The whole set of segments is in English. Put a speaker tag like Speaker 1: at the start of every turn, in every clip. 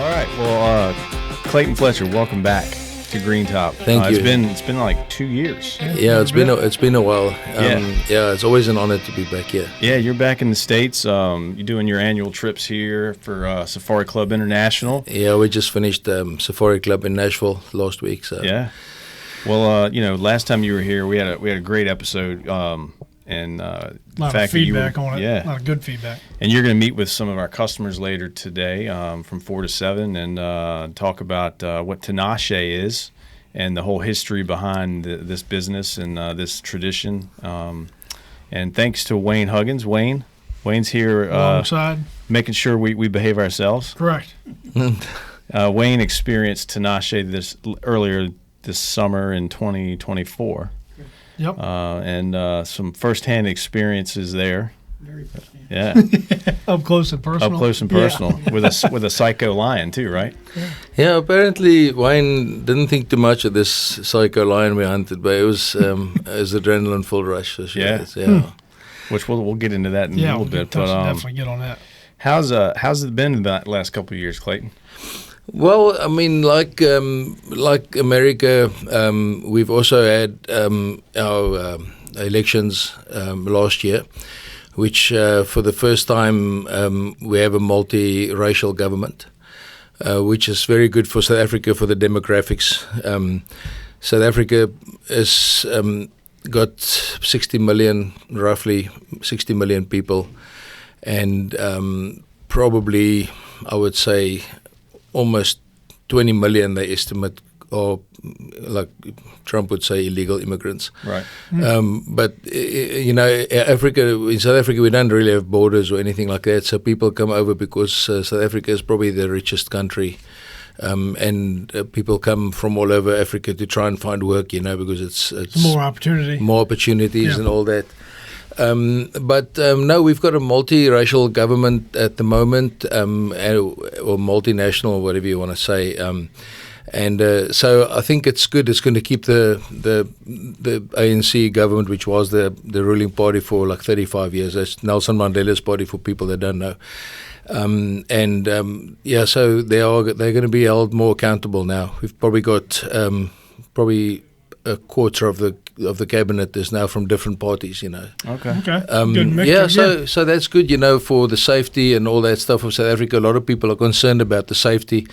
Speaker 1: All right. Well, Clayton Fletcher, welcome back to Green Top.
Speaker 2: Thank you.
Speaker 1: It's been like 2 years.
Speaker 2: Yeah, it's been a while. It's always an honor to be back here.
Speaker 1: Yeah, you're back in the States. You're doing your annual trips here for Safari Club International.
Speaker 2: Yeah, we just finished Safari Club in Nashville last week. So
Speaker 1: yeah. Well, last time you were here, we had a great episode. And
Speaker 3: a lot of feedback on it.
Speaker 1: Yeah,
Speaker 3: a lot of good feedback.
Speaker 1: And you're going to meet with some of our customers later today, from 4 to 7, and talk about what Tinashe is and the whole history behind this business and this tradition. And thanks to Wayne Huggins. Wayne's here
Speaker 3: alongside,
Speaker 1: making sure we behave ourselves.
Speaker 3: Correct.
Speaker 1: Wayne experienced Tinashe earlier this summer in 2024.
Speaker 3: Yep.
Speaker 1: And some firsthand experiences there.
Speaker 3: Very firsthand.
Speaker 1: Yeah.
Speaker 3: Up close and personal.
Speaker 1: Up close and personal with a psycho lion too, right?
Speaker 2: Yeah. Apparently Wayne didn't think too much of this psycho lion we hunted, but it was adrenaline full rush. So yeah.
Speaker 1: Which we'll get into that in a little bit.
Speaker 3: But definitely get on that.
Speaker 1: How's it been in the last couple of years, Clayton?
Speaker 2: Well, I mean, like America, we've also had our elections last year, which for the first time we have a multi-racial government, which is very good for South Africa for the demographics. South Africa has got 60 million, roughly 60 million people, and probably, I would say, almost 20 million they estimate, or like Trump would say, illegal immigrants.
Speaker 1: Right.
Speaker 2: But in South Africa we don't really have borders or anything like that, so people come over because South Africa is probably the richest country, and people come from all over Africa to try and find work, because it's
Speaker 3: more opportunities
Speaker 2: and all that. But no, we've got a multiracial government at the moment, or multinational, whatever you want to say. So I think it's good. It's going to keep the ANC government, which was the ruling party for like 35 years. That's Nelson Mandela's party for people that don't know. So they're going to be held more accountable now. We've probably got probably a quarter of the cabinet is now from different parties,
Speaker 3: Okay. Good mix.
Speaker 2: So that's good, for the safety and all that stuff of South Africa. A lot of people are concerned about the safety,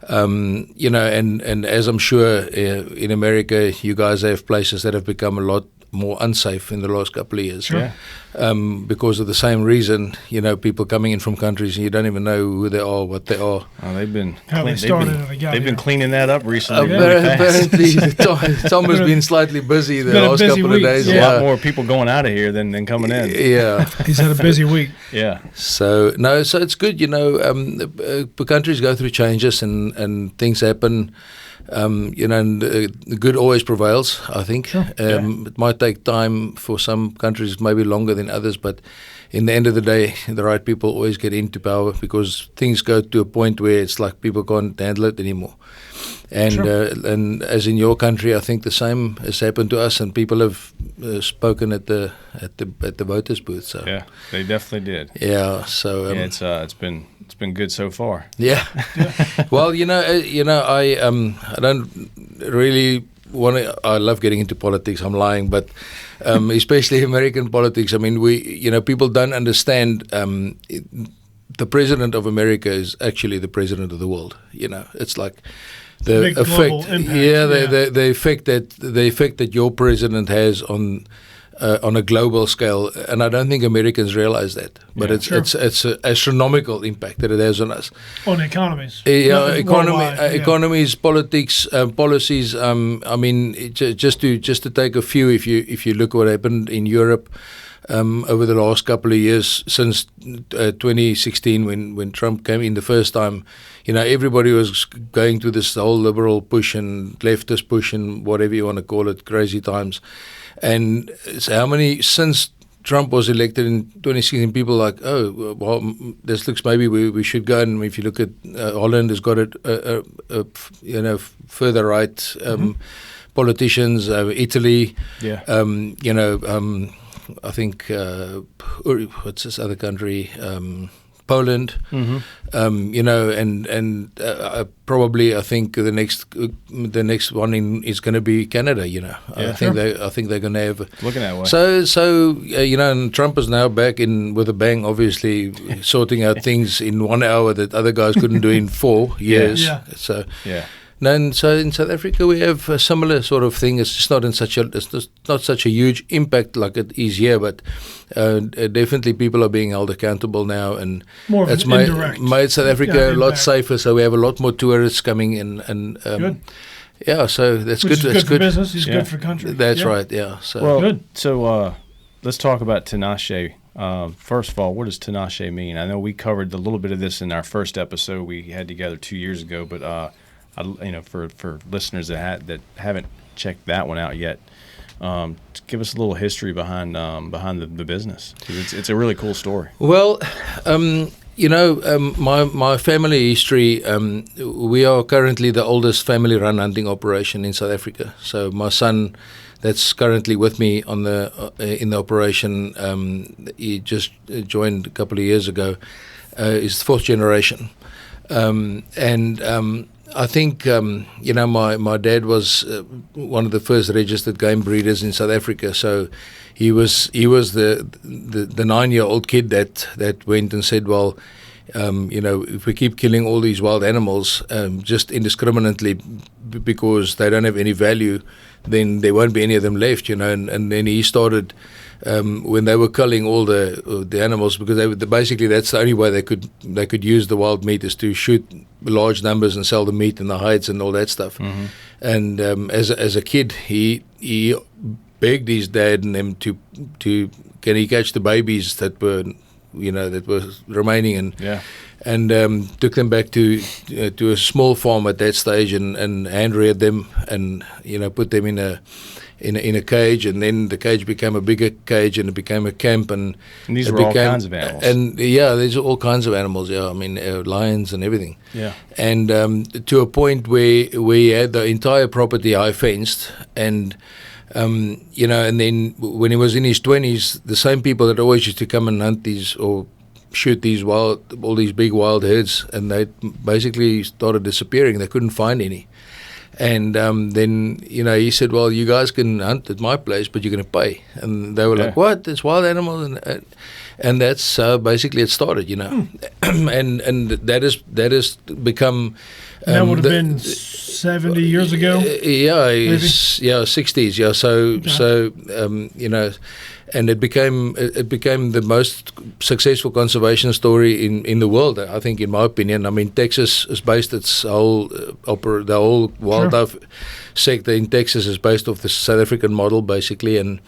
Speaker 2: and as I'm sure in America, you guys have places that have become a lot more unsafe in the last couple of years.
Speaker 1: Sure.
Speaker 2: Because of the same reason, people coming in from countries and you don't even know who they are, what they are.
Speaker 1: Oh, they've been
Speaker 3: cleaning
Speaker 1: that up recently.
Speaker 2: Apparently, Tom has been slightly busy the last couple of days.
Speaker 1: A lot more people going out of here than coming in.
Speaker 2: Yeah.
Speaker 3: He's had a busy week.
Speaker 1: Yeah.
Speaker 2: So it's good, the countries go through changes and things happen. And the good always prevails, I think.
Speaker 3: Sure.
Speaker 2: It might take time for some countries, maybe longer than others, but in the end of the day, the right people always get into power because things go to a point where it's like people can't handle it anymore. And and as in your country, I think the same has happened to us, and people have spoken at the voters' booth. So
Speaker 1: yeah, they definitely did.
Speaker 2: Yeah, so
Speaker 1: it's been good so far.
Speaker 2: Yeah. Well, I don't really want to. I love getting into politics. I'm lying, but especially American politics. I mean, people don't understand. The president of America is actually the president of the world. It's like the
Speaker 3: big
Speaker 2: effect.
Speaker 3: Impact,
Speaker 2: the effect that your president has on a global scale, and I don't think Americans realize that. But it's an astronomical impact that it has on us.
Speaker 3: On economies.
Speaker 2: Economies, politics, policies. I mean, just to take a few. If you look what happened in Europe. Over the last couple of years, since 2016, when Trump came in the first time, everybody was going through this whole liberal push and leftist push and whatever you want to call it, crazy times. And so since Trump was elected in 2016, people are like, oh, well, this looks maybe we should go. And if you look at Holland has got further right politicians, Italy, I think, what's this other country? Poland, and probably I think the next one is going to be Canada. I think they're going to have
Speaker 1: looking at way.
Speaker 2: So and Trump is now back in with a bang, obviously sorting out things in 1 hour that other guys couldn't do in 4 years.
Speaker 3: Yeah.
Speaker 2: So No, and so in South Africa we have a similar sort of thing. It's just not not such a huge impact like it is here, but definitely people are being held accountable now, and
Speaker 3: more of
Speaker 2: it's
Speaker 3: an indirect
Speaker 2: made South Africa a lot
Speaker 3: impact.
Speaker 2: safer. So we have a lot more tourists coming in, and
Speaker 3: Good.
Speaker 2: yeah, so that's
Speaker 3: Which
Speaker 2: good.
Speaker 3: is
Speaker 2: That's
Speaker 3: good for business. It's good for country.
Speaker 2: That's right. Yeah. So
Speaker 1: Well,
Speaker 3: Good.
Speaker 1: so let's talk about Tinashe. First of all, what does Tinashe mean? I know we covered a little bit of this in our first episode we had together 2 years ago, but for listeners that haven't checked that one out yet, give us a little history behind the business, because it's a really cool story.
Speaker 2: Well, my family history, we are currently the oldest family-run hunting operation in South Africa. So my son, that's currently with me on in the operation, he just joined a couple of years ago, is fourth generation. I think my dad was one of the first registered game breeders in South Africa. So he was the 9-year-old kid that went and said, well, if we keep killing all these wild animals just indiscriminately because they don't have any value, then there won't be any of them left. And then he started. When they were culling all the animals, because basically that's the only way they could use the wild meat is to shoot large numbers and sell the meat and the hides and all that stuff. Mm-hmm. And as a kid, he begged his dad and them to can he catch the babies that were remaining, and took them back to a small farm at that stage and hand reared them and put them in a cage, and then the cage became a bigger cage and it became a camp, and
Speaker 1: these were all kinds of animals.
Speaker 2: And these are all kinds of animals. Yeah, I mean lions and everything.
Speaker 1: Yeah.
Speaker 2: And to a point where we had the entire property high fenced, and and then when he was in his 20s, the same people that always used to come and hunt these or shoot all these big wild herds, and they basically started disappearing. They couldn't find any. And then, he said, well, you guys can hunt at my place, but you're going to pay. And they were like, what? It's wild animals? And that's basically it started, and that has become...
Speaker 3: that would have been 70 years ago?
Speaker 2: 60s, yeah. So and it became the most successful conservation story in the world, I think, in my opinion. I mean, Texas is based its whole the whole wildlife sector in Texas is based off the South African model, basically, and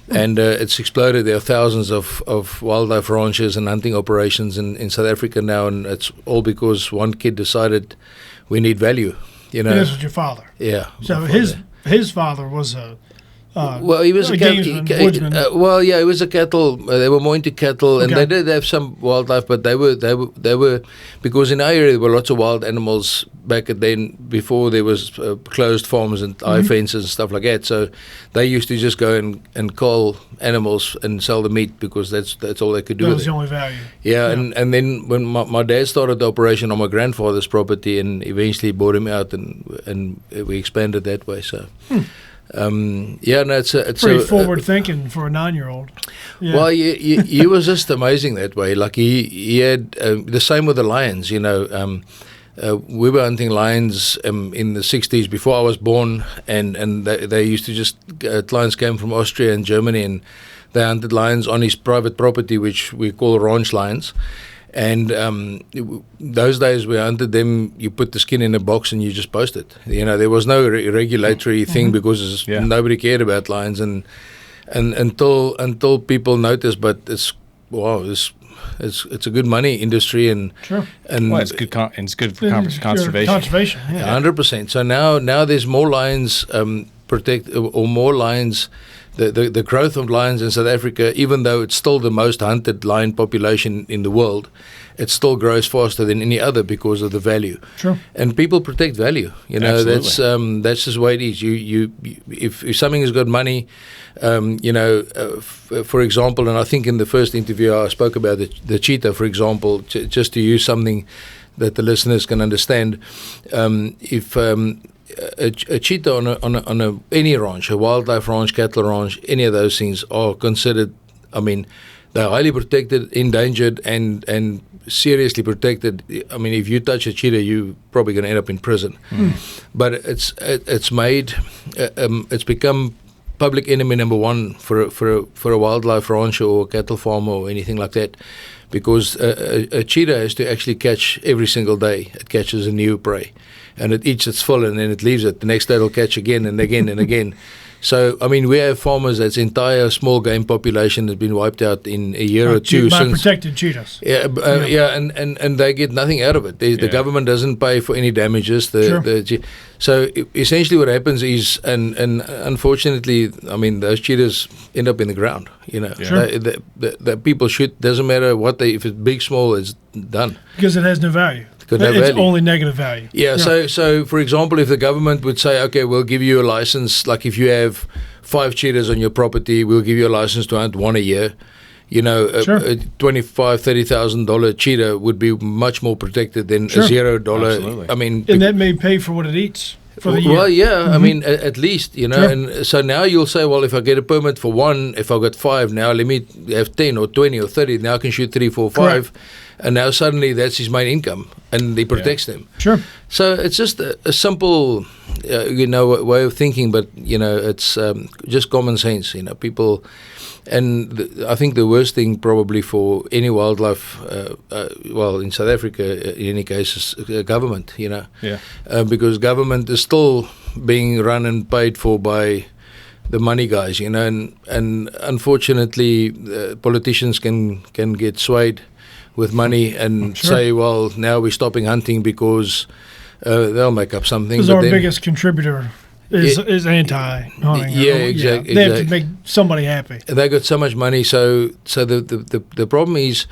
Speaker 2: it's exploded. There are thousands of wildlife ranches and hunting operations in South Africa now, and it's all because one kid decided we need value.
Speaker 3: And this was your father.
Speaker 2: Yeah.
Speaker 3: So his father was a
Speaker 2: well, he was a
Speaker 3: woodsman.
Speaker 2: He was a cattle. They were more into cattle, and they did have some wildlife, but they were because in our area there were lots of wild animals back then before there was closed farms and high fences and stuff like that. So they used to just go and cull animals and sell the meat because that's all they could do.
Speaker 3: That was the only value.
Speaker 2: Yeah. And then when my dad started the operation on my grandfather's property, and eventually bought him out, and we expanded that way. So. It's
Speaker 3: pretty forward thinking for a 9-year-old. Yeah.
Speaker 2: Well, he was just amazing that way. Like he had the same with the lions. We were hunting lions in the 60s before I was born, and they used to just lions came from Austria and Germany, and they hunted lions on his private property, which we call ranch lions. And those days we hunted them, you put the skin in a box and you just post it. There was no regulatory thing because nobody cared about lions, and until people noticed. But it's a good money industry, and
Speaker 1: it's good. It's good for conservation.
Speaker 3: Conservation,
Speaker 2: 100%. So now there's more lions more lions the growth of lions in South Africa, even though it's still the most hunted lion population in the world, it still grows faster than any other because of the value.
Speaker 3: Sure.
Speaker 2: And people protect value. You know,
Speaker 1: Absolutely.
Speaker 2: that's just the way it is. If something has got money, for example, and I think in the first interview I spoke about the cheetah, for example, just to use something that the listeners can understand. If a cheetah on any ranch, a wildlife ranch, cattle ranch, any of those things are considered, I mean, they're highly protected, endangered, and seriously protected. I mean, if you touch a cheetah, you're probably going to end up in prison. But it's become public enemy number one for a wildlife ranch or a cattle farm or anything like that, because a cheetah has to actually catch every single day. It catches a new prey, and it eats its full, and then it leaves it. The next day it'll catch again and again and again. So, I mean, we have farmers that's entire small game population has been wiped out in a year or two.
Speaker 3: By
Speaker 2: Since,
Speaker 3: protected cheetahs.
Speaker 2: and they get nothing out of it. The government doesn't pay for any damages. So essentially what happens is, and unfortunately, I mean, those cheetahs end up in the ground. You know, the people shoot, doesn't matter what if it's big, small, it's done.
Speaker 3: Because it has no value.
Speaker 2: Could have
Speaker 3: It's
Speaker 2: value.
Speaker 3: only negative value.
Speaker 2: Yeah, so for example, if the government would say, okay, we'll give you a license, like if you have 5 cheetahs on your property, we'll give you a license to hunt 1 a year. You know, a $25,000-$30,000 cheetah would be much more protected than a $0.
Speaker 1: Absolutely.
Speaker 2: I mean,
Speaker 3: And that may pay for what it eats for the year.
Speaker 2: well, yeah, I mean, at least, you know, and so now you'll say, well, if I get a permit for 1, if I got 5, now let me have 10 or 20 or 30, now I can shoot 3, 4, 5.
Speaker 3: Correct.
Speaker 2: And now suddenly that's his main income, and he protects them.
Speaker 3: Sure.
Speaker 2: So it's just a simple, way of thinking, but, you know, it's just common sense, you know, people. And I think the worst thing probably for any wildlife, in South Africa, in any case, is government, you know.
Speaker 1: Yeah.
Speaker 2: Because government is still being run and paid for by the money guys, you know, and unfortunately, politicians can get swayed with money and say, well, now we're stopping hunting because they'll make up something.
Speaker 3: Because our biggest contributor is anti-hunting.
Speaker 2: Yeah, exactly.
Speaker 3: They have to make somebody happy.
Speaker 2: They got so much money, so the problem is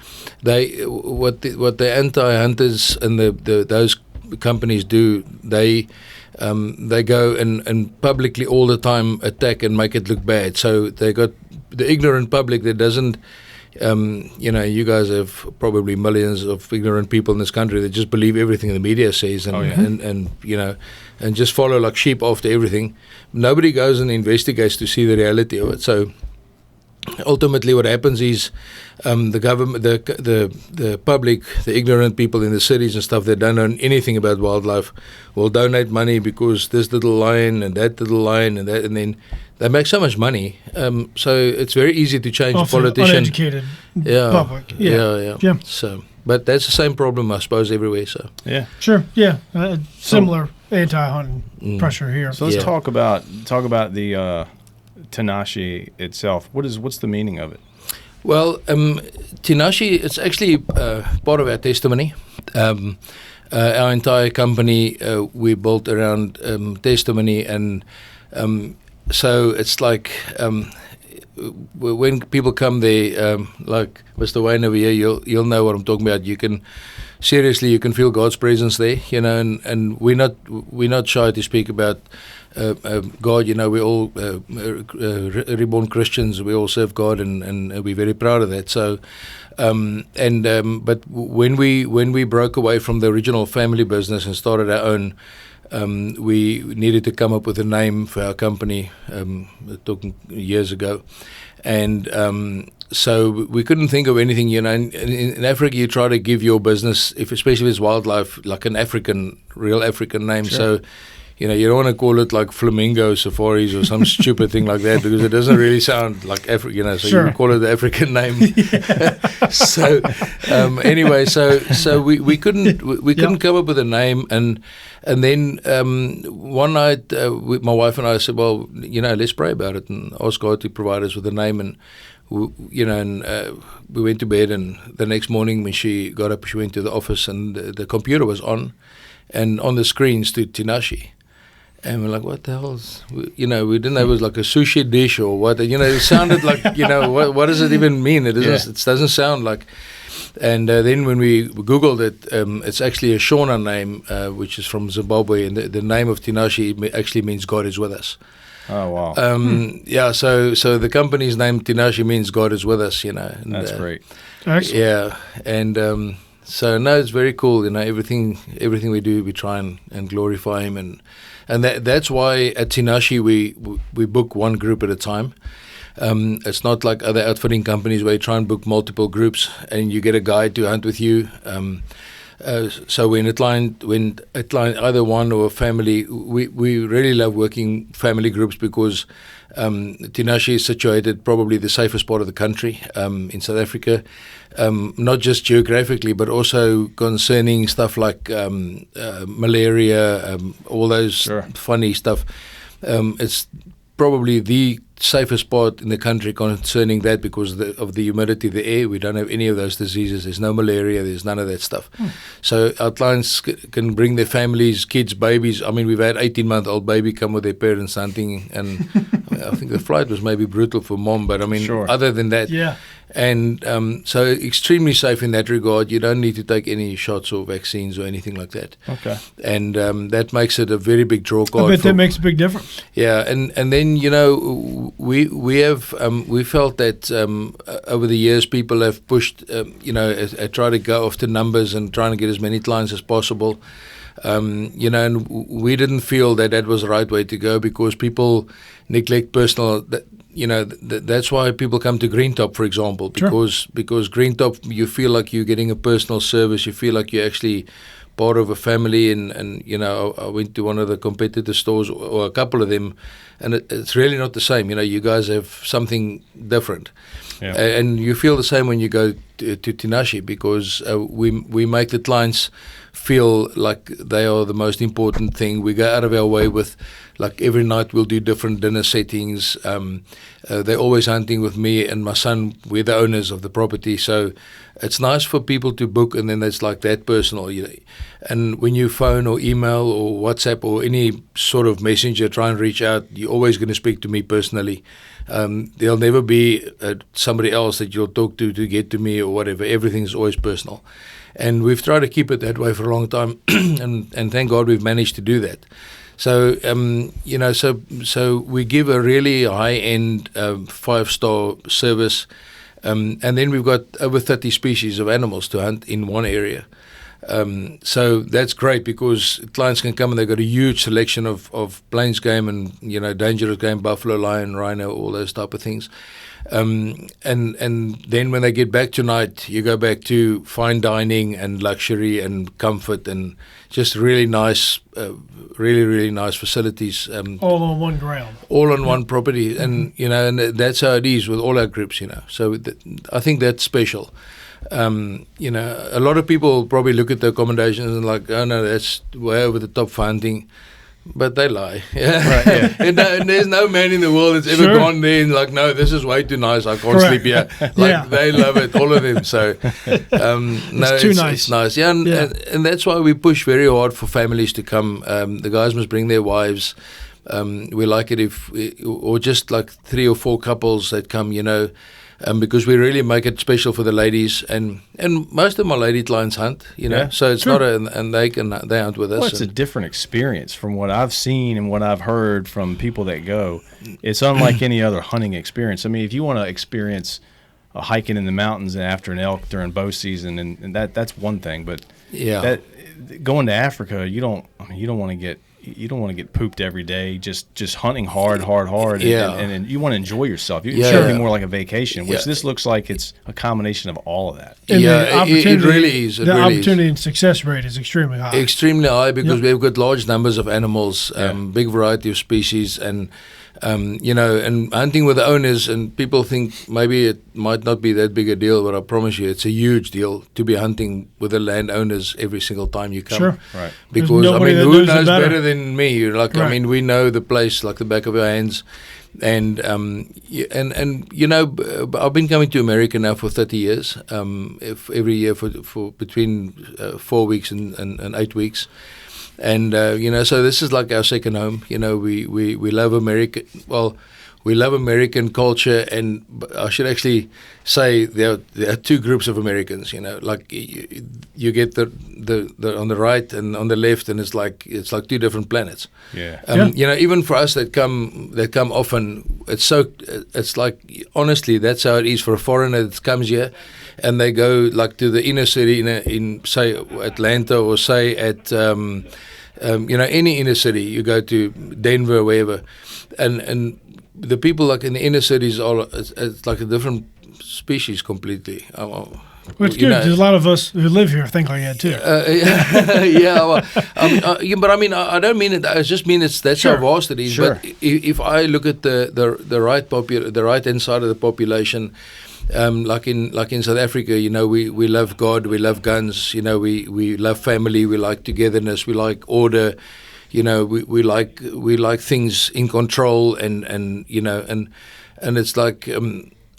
Speaker 2: what the anti-hunters and those companies do, they go and publicly all the time attack and make it look bad. So they got the ignorant public that doesn't. You guys have probably millions of ignorant people in this country that just believe everything the media says and just follow like sheep after everything. Nobody goes and investigates to see the reality of it. So ultimately what happens is the government, the public, the ignorant people in the cities and stuff that don't know anything about wildlife will donate money because this little lion and that little lion and that, and then they make so much money. So it's very easy to change a politician.
Speaker 3: Uneducated public.
Speaker 2: Yeah. So, but that's the same problem, I suppose, everywhere. So
Speaker 1: Yeah.
Speaker 3: Sure. Yeah. Similar anti-hunting pressure here.
Speaker 1: So let's talk about the Tinashe itself. What's the meaning of it?
Speaker 2: Well, Tinashe, it's actually part of our testimony. Our entire company we built around testimony, and so it's like when people come there, like Mr. Wayne over here, you'll know what I'm talking about. You can feel God's presence there, you know, and we're not shy to speak about God. You know, we're all reborn Christians. We all serve God, and we're very proud of that. So, but when we broke away from the original family business and started our own, we needed to come up with a name for our company, talking years ago, and so we couldn't think of anything. You know, in Africa, you try to give your business, especially if it's wildlife, like an real African name.
Speaker 1: Sure.
Speaker 2: So, you know, you don't want to call it like Flamingo Safaris or some stupid thing like that, because it doesn't really sound like Africa, you know, so you call it the African name. So anyway, so we couldn't come up with a name, and then one night my wife and I said, well, you know, let's pray about it and ask God to provide us with a name. And we went to bed, and the next morning when she got up, she went to the office, and the computer was on, and on the screen stood Tinashe. And we're like, what the hell is, we didn't know it was like a sushi dish or what, it sounded like, what does it even mean? It doesn't sound like, and then when we Googled it, it's actually a Shona name, which is from Zimbabwe, and the name of Tinashe actually means God is with us.
Speaker 1: Oh, wow.
Speaker 2: Yeah, so the company's name Tinashe means God is with us, and,
Speaker 1: that's great.
Speaker 3: Excellent.
Speaker 2: Yeah, and so no, it's very cool. Everything we do, we try and glorify Him, and that's why at Tinashe we book one group at a time. It's not like other outfitting companies where you try and book multiple groups and you get a guide to hunt with you. So when either one or a family, we really love working family groups because Tinashe is situated probably the safest part of the country in South Africa, not just geographically but also concerning stuff like malaria, all those funny stuff. It's probably the safest part in the country concerning that because of the humidity of the air. We don't have any of those diseases. There's no malaria. There's none of that stuff. So our clients can bring their families, kids, babies. I mean, we've had 18-month-old baby come with their parents hunting, and I think the flight was maybe brutal for mom, but I mean, other than that, and so extremely safe in that regard. You don't need to take any shots or vaccines or anything like that.
Speaker 1: Okay.
Speaker 2: And that makes it a very big draw card.
Speaker 3: I bet that makes a big difference.
Speaker 2: Yeah, and then we felt that over the years people have pushed, try to go after numbers and trying to get as many clients as possible. And we didn't feel that was the right way to go because people neglect personal. That's why people come to Green Top, for example, because Green Top, you feel like you're getting a personal service. You feel like you're actually part of a family, and I went to one of the competitor stores or a couple of them, and it's really not the same. You guys have something different. Yeah. And you feel the same when you go to Tinashe because we make the clients feel like they are the most important thing. We go out of our way with, like every night we'll do different dinner settings. They're always hunting with me and my son. We're the owners of the property, so it's nice for people to book, and then it's like that personal. And when you phone or email or WhatsApp or any sort of messenger, try and reach out, you're always going to speak to me personally. There'll never be somebody else that you'll talk to get to me or whatever. Everything's always personal. And we've tried to keep it that way for a long time, and thank God we've managed to do that. So, so we give a really high-end 5-star service, and then we've got over 30 species of animals to hunt in one area. So that's great because clients can come and they've got a huge selection of plains game and, dangerous game, buffalo, lion, rhino, all those type of things. And then when they get back tonight, you go back to fine dining and luxury and comfort and just really nice, really nice facilities.
Speaker 3: All on one ground.
Speaker 2: All on one property. And, and that's how it is with all our groups, So I think that's special. A lot of people probably look at the accommodations and like, oh no, that's way over the top for hunting. But they lie. Right, and there's no man in the world that's ever gone there and like, no, this is way too nice. I can't sleep here. They love it, all of them. So, it's nice. Yeah, and that's why we push very hard for families to come. The guys must bring their wives. We like it or just like 3 or 4 couples that come, because we really make it special for the ladies, and most of my lady clients hunt, so it's not and they hunt with us.
Speaker 1: Well, it's a different experience from what I've seen and what I've heard from people that go. It's unlike any other hunting experience. I mean, if you want to experience hiking in the mountains and after an elk during bow season, and that's one thing, but going to Africa, you don't want to get pooped every day, just hunting hard, and you want to enjoy yourself. It should be more like a vacation, which this looks like it's a combination of all of that.
Speaker 3: And
Speaker 2: it really is.
Speaker 3: The opportunity and success rate is extremely high.
Speaker 2: Extremely high because we've got large numbers of animals, big variety of species, and and hunting with the owners, and people think maybe it might not be that big a deal, but I promise you it's a huge deal to be hunting with the landowners every single time you come.
Speaker 3: Sure.
Speaker 1: Right.
Speaker 2: Because, who knows better than me? We know the place like the back of our hands. And I've been coming to America now for 30 years, every year for between 4 weeks and 8 weeks. And so this is like our second home. We love America. Well, we love American culture, and I should actually say there are two groups of Americans. Like you get the on the right and on the left, and it's like two different planets.
Speaker 1: Yeah.
Speaker 2: Even for us that come often, it's like, honestly, that's how it is for a foreigner that comes here, and they go like to the inner city in say Atlanta, or say at any inner city. You go to Denver, wherever, and the people like in the inner cities it's like a different species completely.
Speaker 3: Well, it's good because a lot of us who live here think like that too.
Speaker 2: But I mean, I don't mean it. I just mean that's how vast it is.
Speaker 1: Sure.
Speaker 2: But if I look at the right hand side of the population, like in South Africa, we love God, we love guns, we love family, we like togetherness, we like order. We like things in control, and it's like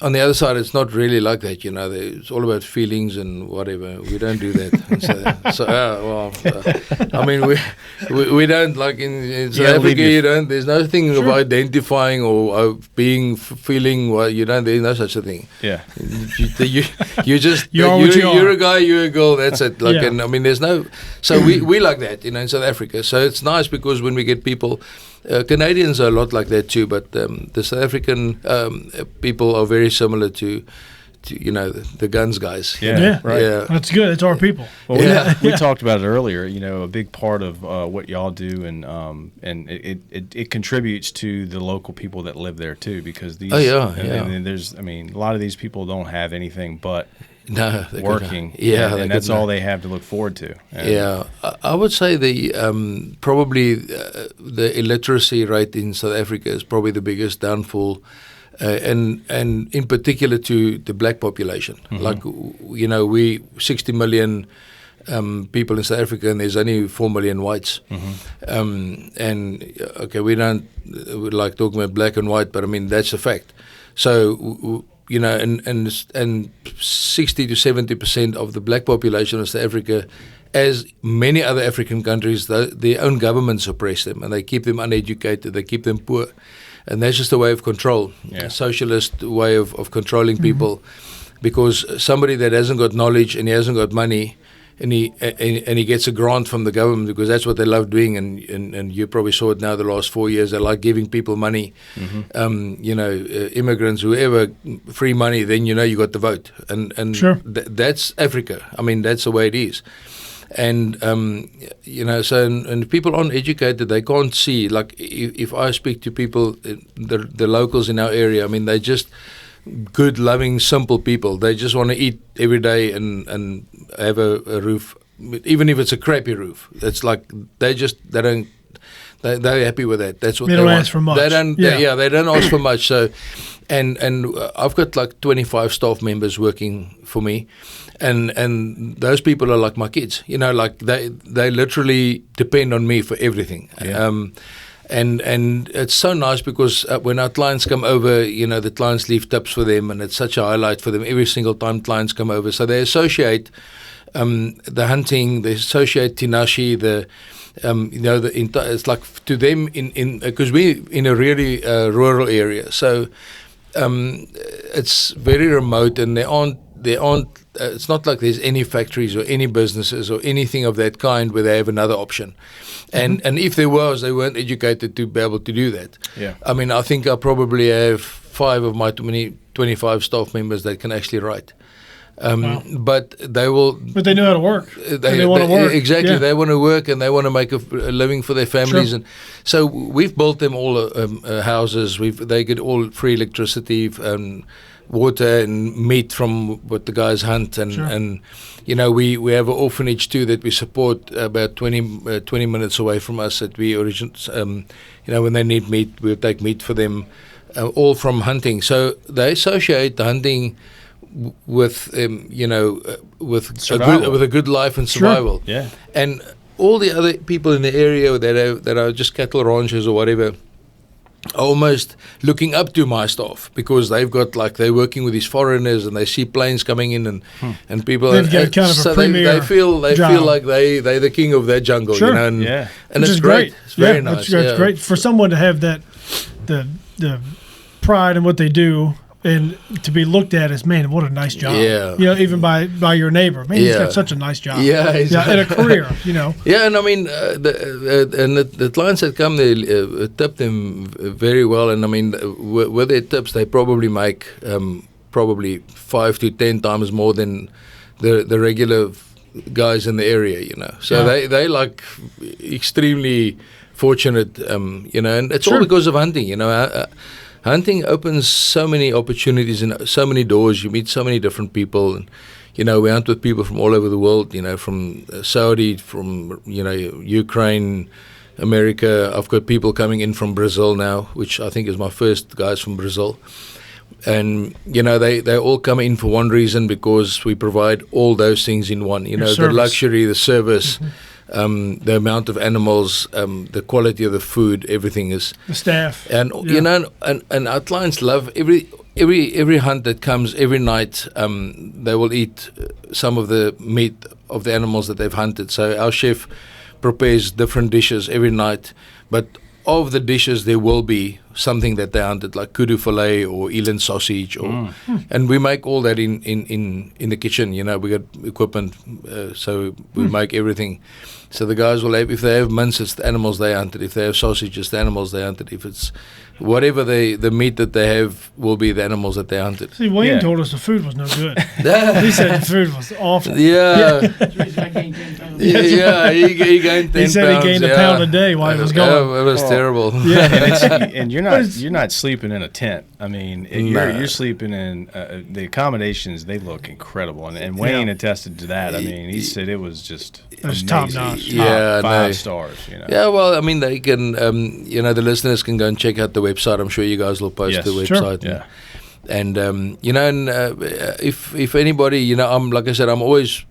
Speaker 2: on the other side, it's not really like that. It's all about feelings and whatever. We don't do that. I mean, we don't, like in South Africa. You don't. There's nothing of identifying or of feeling. Well, you don't. There's no such a thing.
Speaker 1: Yeah.
Speaker 2: You just you're a guy, you're a girl. That's it. Like, and I mean, there's no. So we like that, in South Africa. So it's nice because when we get people. Canadians are a lot like that too, but the South African people are very similar to the guns guys.
Speaker 3: Yeah,
Speaker 1: right.
Speaker 3: Yeah, that's good. It's our people.
Speaker 1: Well, we talked about it earlier. A big part of what y'all do, and it contributes to the local people that live there too, because these. And there's, a lot of these people don't have anything but.
Speaker 2: No,
Speaker 1: working. And that's all they have to look forward to.
Speaker 2: I would say probably the illiteracy rate in South Africa is probably the biggest downfall, and in particular to the black population. Mm-hmm. Like we 60 million people in South Africa, and there's only 4 million whites. Mm-hmm. And we don't like talking about black and white, but that's a fact. So. And 60 to 70% of the black population of South Africa, as many other African countries, their own governments oppress them, and they keep them uneducated, they keep them poor, and that's just a way of control, a socialist way of controlling people, because somebody that hasn't got knowledge and he hasn't got money, and he gets a grant from the government, because that's what they love doing, and you probably saw it now the last 4 years. They like giving people money, immigrants, whoever, free money. Then you got the vote, and
Speaker 3: sure.
Speaker 2: That's Africa. That's the way it is, and so and people aren't educated. They can't see. Like if I speak to people, the locals in our area, they just. Good, loving, simple people. They just want to eat every day and have a roof, even if it's a crappy roof. It's like they're happy with that. That's what they
Speaker 3: don't
Speaker 2: want.
Speaker 3: Ask for much.
Speaker 2: They don't. They don't ask for much. So, and I've got like 25 staff members working for me, and those people are like my kids. Like they literally depend on me for everything.
Speaker 1: Yeah.
Speaker 2: And it's so nice because when our clients come over, the clients leave tips for them, and it's such a highlight for them every single time clients come over. So they associate the hunting, they associate Tinashe, it's like to them in because we're in a really rural area, so it's very remote, and there aren't. It's not like there's any factories or any businesses or anything of that kind where they have another option. And if there was, they weren't educated to be able to do that.
Speaker 1: Yeah.
Speaker 2: I think I probably have 5 of my 25 staff members that can actually write.
Speaker 3: Wow.
Speaker 2: But they will.
Speaker 3: But they know how to work. They want to work.
Speaker 2: Exactly.
Speaker 3: Yeah.
Speaker 2: They want to work, and they want to make a living for their families.
Speaker 3: Sure.
Speaker 2: And so we've built them all houses. They get all free electricity, water and meat from what the guys hunt, and
Speaker 3: sure.
Speaker 2: and we have an orphanage too that we support about 20 minutes away from us, that we when they need meat, we'll take meat for them, all from hunting. So they associate the hunting with with a good life and survival.
Speaker 1: Sure. Yeah.
Speaker 2: And all the other people in the area that are just cattle ranchers or whatever, almost looking up to my staff because they've got they're working with these foreigners and they see planes coming in and people.
Speaker 3: They've got kind of a
Speaker 2: so
Speaker 3: premier
Speaker 2: they feel
Speaker 3: job.
Speaker 2: like they're the king of that jungle,
Speaker 3: Sure.
Speaker 2: and,
Speaker 1: Yeah.
Speaker 2: and
Speaker 3: Which
Speaker 2: it's
Speaker 3: is
Speaker 2: great. It's very nice.
Speaker 3: It's great for someone to have that the pride in what they do. And to be looked at as, man, what a nice job.
Speaker 2: Yeah.
Speaker 3: Even by your neighbor. Man, he's got such a nice job.
Speaker 2: Yeah,
Speaker 3: and a career,
Speaker 2: Yeah, and I mean, the clients that come, they tip them very well. And I mean, with their tips, they probably make probably 5 to 10 times more than the regular guys in the area, So they like extremely fortunate, and it's all because of hunting, hunting opens so many opportunities and so many doors. You meet so many different people. And, we hunt with people from all over the world, from Saudi, from, Ukraine, America. I've got people coming in from Brazil now, which I think is my first guys from Brazil. And, they all come in for one reason because we provide all those things in one, the luxury, the service, the amount of animals, the quality of the food, everything is
Speaker 3: the staff,
Speaker 2: and and our clients love every hunt that comes every night. They will eat some of the meat of the animals that they've hunted. So our chef prepares different dishes every night, but of the dishes there will be something that they hunted, like kudu fillet or eland sausage, and we make all that in the kitchen. We got equipment, so we make everything. So the guys will have, if they have mince, it's the animals they hunted. If they have sausage, it's the animals they hunted. If it's whatever the meat that they have will be the animals that they hunted.
Speaker 3: See, Wayne told us the food was no good. He said the food was awful.
Speaker 2: Yeah.
Speaker 3: Yeah,
Speaker 2: he gained 10 pounds.
Speaker 3: He said he gained a pound a day while he was going.
Speaker 2: It was terrible.
Speaker 3: Yeah,
Speaker 1: and you're not sleeping in a tent. I mean, you're sleeping in the accommodations. They look incredible, and Wayne attested to that. I mean, he said it was just
Speaker 3: top notch.
Speaker 1: Yeah, 5 stars.
Speaker 2: Yeah, well, I mean, they can. The listeners can go and check out the website. I'm sure you guys will post the website.
Speaker 3: Sure.
Speaker 2: And if anybody, I'm like I said, I'm always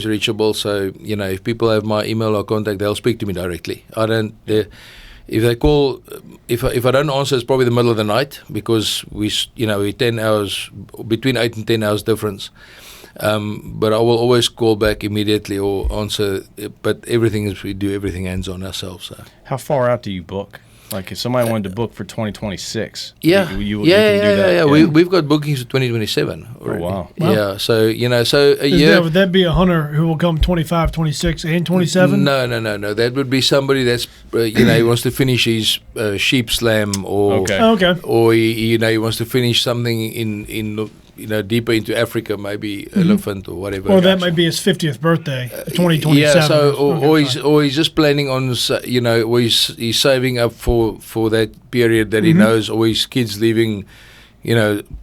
Speaker 2: reachable. So if people have my email or contact, they'll speak to me directly. I don't. If they call, if I don't answer, it's probably the middle of the night because we're 10 hours, between 8 and 10 hours difference. But I will always call back immediately or answer. But we do everything hands on ourselves. So.
Speaker 1: How far out do you book? Like if somebody wanted to book for 2026,
Speaker 2: yeah,
Speaker 1: you can do that.
Speaker 2: Yeah. We've got bookings for 2027 already.
Speaker 1: Oh, wow.
Speaker 2: Yeah, so a year.
Speaker 3: Would that be a hunter who will come 25, 26, and 27?
Speaker 2: No. That would be somebody that's he wants to finish his sheep slam or or he wants to finish something in deeper into Africa, maybe elephant or whatever.
Speaker 3: Or that might be his 50th birthday, 2027.
Speaker 2: Yeah, so or he's just planning on, or he's saving up for that period that he knows, or his kids leaving,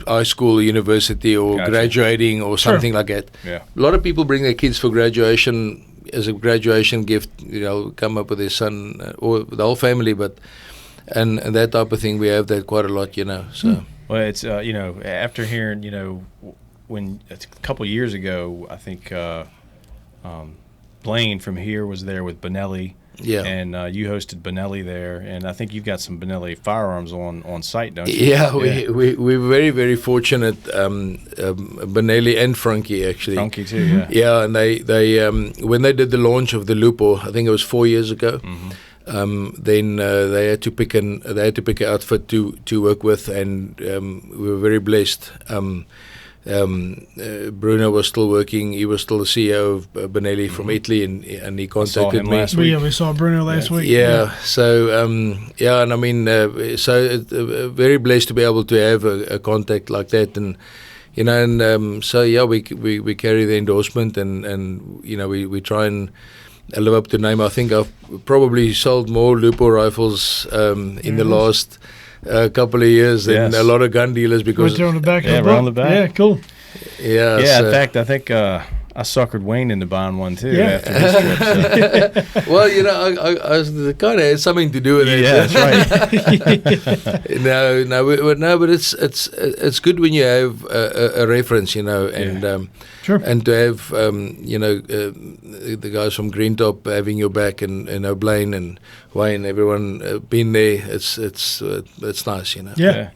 Speaker 2: high school, university, or graduating, or something like that.
Speaker 1: Yeah.
Speaker 2: A lot of people bring their kids for graduation as a graduation gift. Come up with their son or the whole family, and that type of thing. We have that quite a lot, So.
Speaker 1: Well, it's after hearing when a couple of years ago, I think Blaine from here was there with Benelli.
Speaker 2: Yeah.
Speaker 1: And you hosted Benelli there, and I think you've got some Benelli firearms on site, don't you?
Speaker 2: Yeah, we're very, very fortunate. Benelli and Frankie, actually.
Speaker 1: Frankie too, yeah.
Speaker 2: Yeah, and they when they did the launch of the Lupo, I think it was 4 years ago. Then they had to pick an outfit to work with, and we were very blessed. Bruno was still working. He was still the CEO of Benelli from Italy, and he contacted me
Speaker 1: last week.
Speaker 3: Yeah, we saw Bruno last week.
Speaker 2: Yeah. So and I mean, very blessed to be able to have a contact like that, and we carry the endorsement, and we try and live up to name. I think I've probably sold more Lupo rifles in the last couple of years than a lot of gun dealers because
Speaker 3: right there on the back.
Speaker 1: Around the back.
Speaker 3: Yeah, cool.
Speaker 2: Yeah.
Speaker 1: Yeah. In fact, I think I suckered Wayne into buying one too
Speaker 3: Yeah.
Speaker 1: after this trip. So.
Speaker 2: Well, I kind of had something to do with it.
Speaker 1: Yeah, that's right.
Speaker 2: No, but it's good when you have a reference, and
Speaker 3: Sure.
Speaker 2: and to have the guys from Green Top having your back, and O'Blaine and Wayne, everyone been there. It's nice,
Speaker 3: Yeah.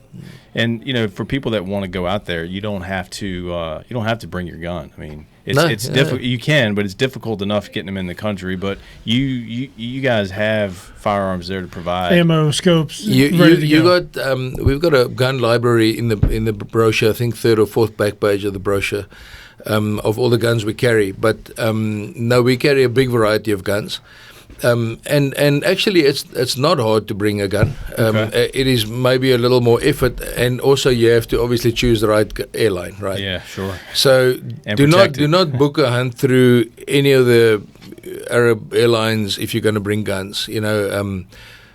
Speaker 1: And for people that want to go out there, you don't have to bring your gun. I mean, it's
Speaker 2: No,
Speaker 1: difficult. You can, but it's difficult enough getting them in the country. But you guys have firearms there to provide.
Speaker 3: Ammo, scopes,
Speaker 2: You
Speaker 3: ready to go.
Speaker 2: got we've got a gun library in the brochure. I think third or fourth back page of the brochure of all the guns we carry. But no, we carry a big variety of guns. And actually, it's not hard to bring a gun.
Speaker 1: Okay.
Speaker 2: It is maybe a little more effort, and also you have to obviously choose the right airline, right?
Speaker 1: Yeah, sure.
Speaker 2: So
Speaker 1: And
Speaker 2: do
Speaker 1: protect it.
Speaker 2: not book a hunt through any of the Arab airlines if you're going to bring guns.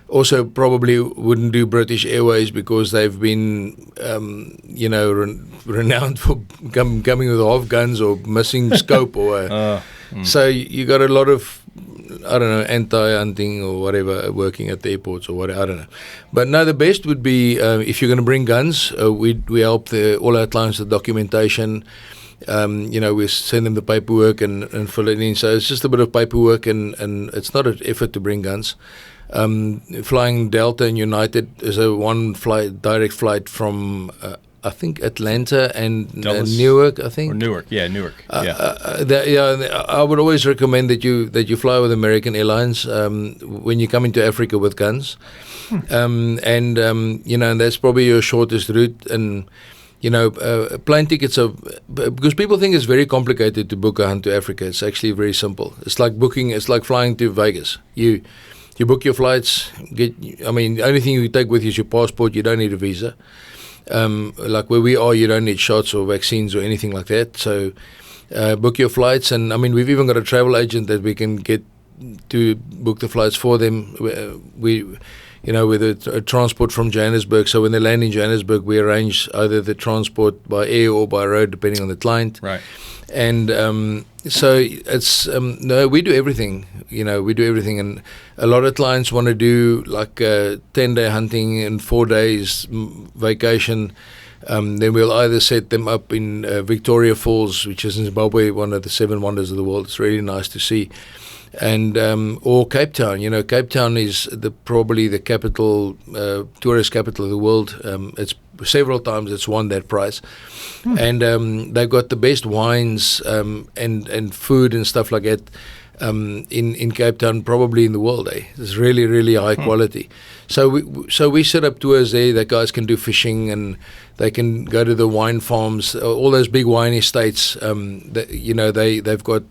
Speaker 2: Also, probably wouldn't do British Airways because they've been, renowned for coming with half guns or missing scope or. So you got a lot of, I don't know, anti-hunting or whatever working at the airports or whatever. I don't know. But no, the best would be if you're going to bring guns, we help all our clients with documentation. We send them the paperwork and fill it in. So it's just a bit of paperwork and it's not an effort to bring guns. Flying Delta and United is a direct flight from I think Atlanta and Newark. I think
Speaker 1: Or Newark, yeah, Newark.
Speaker 2: I would always recommend that you fly with American Airlines when you come into Africa with guns, and that's probably your shortest route. And plane tickets are because people think it's very complicated to book a hunt to Africa. It's actually very simple. It's like flying to Vegas. You book your flights. The only thing you take with you is your passport. You don't need a visa. Like where we are, you don't need shots or vaccines or anything like that. So book your flights, and we've even got a travel agent that we can get to book the flights for them. With a transport from Johannesburg. So when they land in Johannesburg, we arrange either the transport by air or by road, depending on the client.
Speaker 1: Right.
Speaker 2: And so it's no, we do everything. We do everything, and a lot of clients want to do like 10-day hunting and 4 days vacation. Then we'll either set them up in Victoria Falls, which is in Zimbabwe, one of the 7 wonders of the world. It's really nice to see. And or Cape Town. Cape Town is probably the capital, tourist capital of the world. It's several times it's won that prize, and they've got the best wines and food and stuff like that in Cape Town, probably in the world. It's really, really high quality. So we set up tours there that guys can do fishing and they can go to the wine farms, all those big wine estates. They've got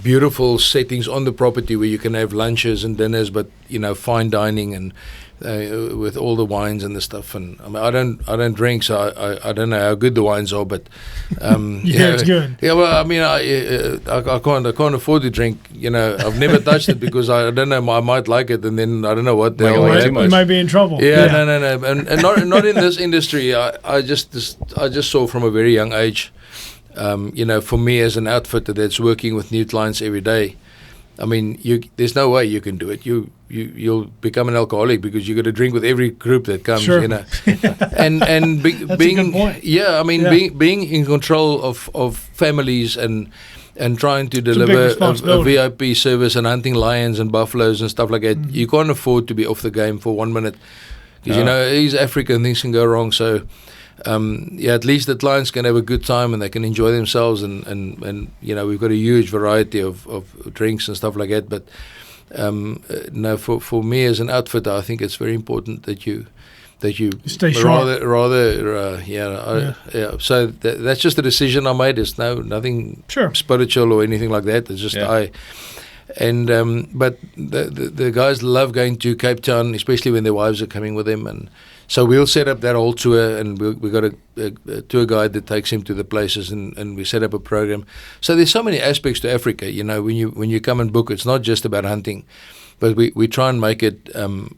Speaker 2: beautiful settings on the property where you can have lunches and dinners, but fine dining and with all the wines and the stuff. And I don't drink, so I don't know how good the wines are, but
Speaker 3: it's good.
Speaker 2: Yeah, well, I can't afford to drink. I've never touched it because I don't know. I might like it, and then I don't know what the hell
Speaker 1: like
Speaker 2: I
Speaker 1: too much.
Speaker 3: You might be in trouble.
Speaker 2: Yeah, no, and not in this industry. I just saw from a very young age. For me as an outfitter that's working with new clients every day, there's no way you can do it. You'll become an alcoholic because you got to drink with every group that comes.
Speaker 3: Sure.
Speaker 2: and
Speaker 3: That's
Speaker 2: being
Speaker 3: a good point.
Speaker 2: yeah, being in control of families and trying to deliver a VIP service and hunting lions and buffaloes and stuff like that, you can't afford to be off the game for 1 minute because he's African, things can go wrong. So. At least the clients can have a good time and they can enjoy themselves, and we've got a huge variety of drinks and stuff like that. But for me as an outfitter, I think it's very important that you
Speaker 3: stay sharp.
Speaker 2: So that's just a decision I made. It's nothing spiritual or anything like that. It's just but the guys love going to Cape Town, especially when their wives are coming with them, and so we'll set up that whole tour, and we got a tour guide that takes him to the places, and we set up a program. So there's so many aspects to Africa. When you come and book, it's not just about hunting, but we try and make it a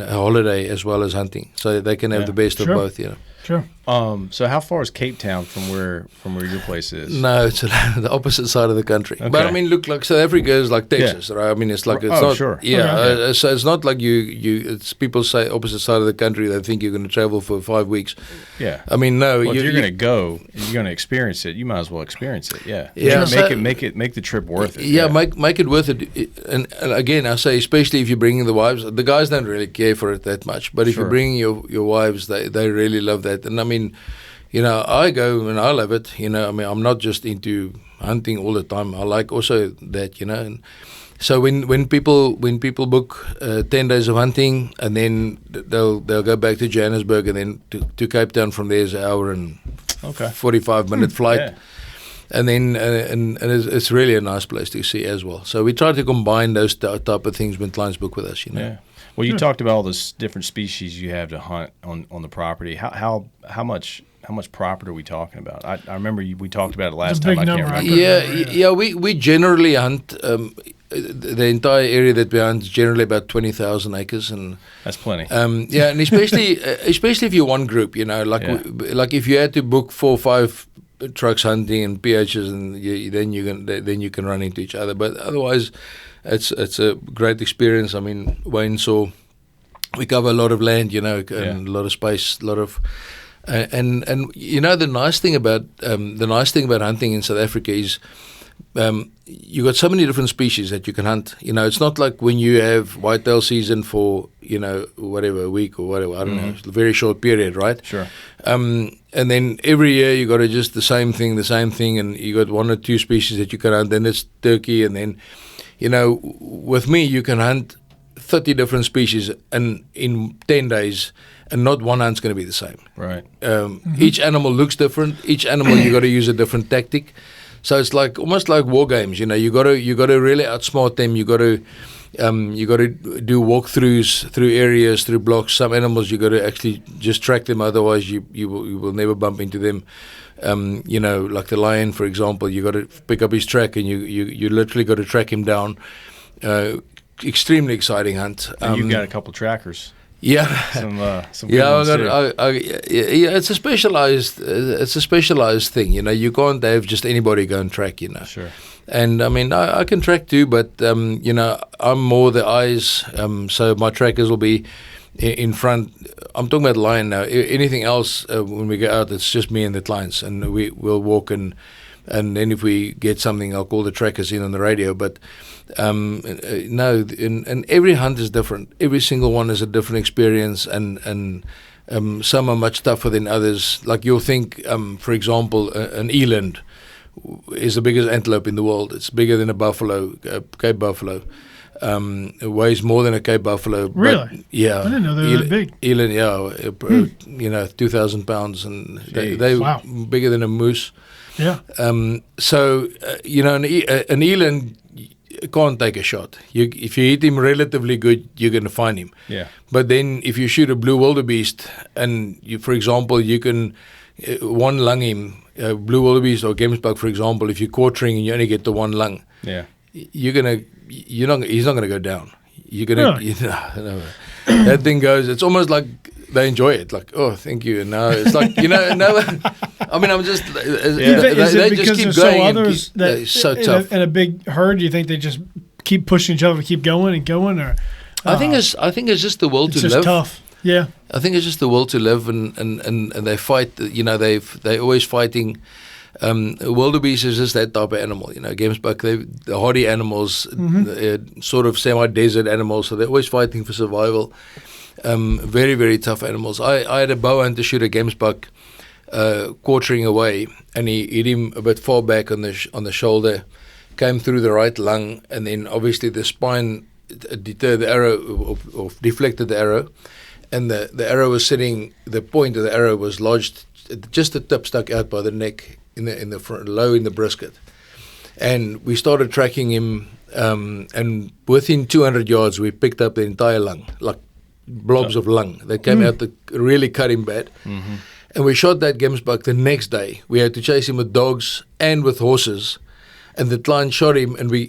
Speaker 2: holiday as well as hunting, so they can have the best of both.
Speaker 3: Sure.
Speaker 1: So how far is Cape Town from where your place is?
Speaker 2: No, it's the opposite side of the country.
Speaker 1: Okay.
Speaker 2: But I mean, look, like South Africa is like Texas, right? I mean, it's like it's not.
Speaker 1: Sure.
Speaker 2: Yeah,
Speaker 3: Okay.
Speaker 2: so it's not like it's people say opposite side of the country. They think you're going to travel for 5 weeks.
Speaker 1: Yeah.
Speaker 2: I mean, no.
Speaker 1: Well, if you're going to go, you're going to experience it. You might as well experience it. Yeah.
Speaker 2: Yeah.
Speaker 1: Make the trip worth it.
Speaker 2: Yeah, make it worth it. And again, I say, especially if you're bringing the wives, the guys don't really care for it that much. But if
Speaker 1: Sure.
Speaker 2: you're bringing your wives, they really love that. And I mean, you know, I go and I love it. You know, I mean, I'm not just into hunting all the time. I like also that. You know, and so when people book 10 days of hunting, and then they'll go back to Johannesburg, and then to Cape Town from there is an hour and 45-minute flight.
Speaker 1: Yeah.
Speaker 2: And then and it's really a nice place to see as well. So we try to combine those type of things when clients book with us. You know.
Speaker 1: Yeah. Well, you talked about all those different species you have to hunt on the property. How much property are we talking about? I remember we talked about it last
Speaker 3: It's a
Speaker 1: time.
Speaker 3: big
Speaker 1: I can't
Speaker 3: number.
Speaker 1: remember.
Speaker 2: Yeah. We generally hunt the entire area that we hunt is generally about 20,000 acres, and
Speaker 1: That's plenty.
Speaker 2: yeah, and especially if you're one group, you know, like if you had to book 4 or 5 trucks hunting and PHs, and then you can run into each other. But otherwise, it's a great experience. I mean, Wayne saw we cover a lot of land, you know, and a lot of space, a lot of. And you know, the nice thing about hunting in South Africa is you got so many different species that you can hunt. You know, it's not like when you have whitetail season for, you know, whatever, a week or whatever, I don't know, it's a very short period, right?
Speaker 1: Sure.
Speaker 2: And then every year you got to just the same thing, and you got 1 or 2 species that you can hunt. Then it's turkey, and then, you know, with me you can hunt 30 different species and in 10 days, and not one hunt's going to be the same.
Speaker 1: Right.
Speaker 2: Each animal looks different. Each animal you got to use a different tactic. So it's like almost like war games. You know, you got to really outsmart them. You got to do walkthroughs through areas, through blocks. Some animals you got to actually just track them. Otherwise, you will never bump into them. You know, like the lion, for example, you got to pick up his track, and you literally got to track him down. Extremely exciting hunt.
Speaker 1: And you've got a couple trackers.
Speaker 2: Yeah,
Speaker 1: Some good
Speaker 2: yeah.
Speaker 1: ones too.
Speaker 2: Yeah, it's a specialized thing. You know, you can't have just anybody go and track. You know.
Speaker 1: Sure.
Speaker 2: And I mean, I can track too, but you know, I'm more the eyes. So my trackers will be in front. I'm talking about lion now. Anything else when we go out, it's just me and the clients, and we'll walk and then if we get something, I'll call the trackers in on the radio. But no, and every hunt is different. Every single one is a different experience, and some are much tougher than others. Like you'll think, for example, an eland is the biggest antelope in the world. It's bigger than a buffalo, Cape buffalo. It weighs more than a Cape buffalo.
Speaker 3: Really?
Speaker 2: But, yeah.
Speaker 3: I didn't know they were that big.
Speaker 2: Eland, you know, 2,000 pounds, and they're
Speaker 3: Wow.
Speaker 2: bigger than a moose.
Speaker 3: Yeah.
Speaker 2: So you know, an eland can't take a shot. If you hit him relatively good, you're going to find him.
Speaker 1: Yeah.
Speaker 2: But then if you shoot a blue wildebeest, and for example, you can one lung him, blue wildebeest or gemsbuck, for example. If you're quartering and you only get the one lung,
Speaker 1: Yeah.
Speaker 2: he's not going to go down. You're going
Speaker 3: Really?
Speaker 2: to that thing goes. It's almost like they enjoy it. Like, oh, thank you. And now it's like, you know, no. I mean, I'm just.
Speaker 3: Is
Speaker 2: They
Speaker 3: it
Speaker 2: just
Speaker 3: because
Speaker 2: keep
Speaker 3: there's
Speaker 2: going.
Speaker 3: so
Speaker 2: and
Speaker 3: others that
Speaker 2: they're so tough.
Speaker 3: in a big herd? Do you think they just keep pushing each other to keep going and going, or
Speaker 2: I think it's just the will
Speaker 3: it's
Speaker 2: to
Speaker 3: just
Speaker 2: live.
Speaker 3: tough? Yeah.
Speaker 2: I think it's just the will to live, and they fight. You know, they're always fighting. Wildebeest is just that type of animal. You know, gemsbuck, the hardy animals, sort of semi-desert animals, so they're always fighting for survival. Very, very tough animals. I had a bow hunter shoot a gemsbuck quartering away, and he hit him a bit far back on the shoulder, came through the right lung, and then obviously the spine deterred the arrow or deflected the arrow, and the arrow was sitting. The point of the arrow was lodged, just the tip stuck out by the neck in the front, low in the brisket, and we started tracking him. And within 200 yards, we picked up the entire lung, like blobs of lung that came out that really cut him bad.
Speaker 1: Mm-hmm.
Speaker 2: And we shot that gemsbuck the next day. We had to chase him with dogs and with horses. And the client shot him, and we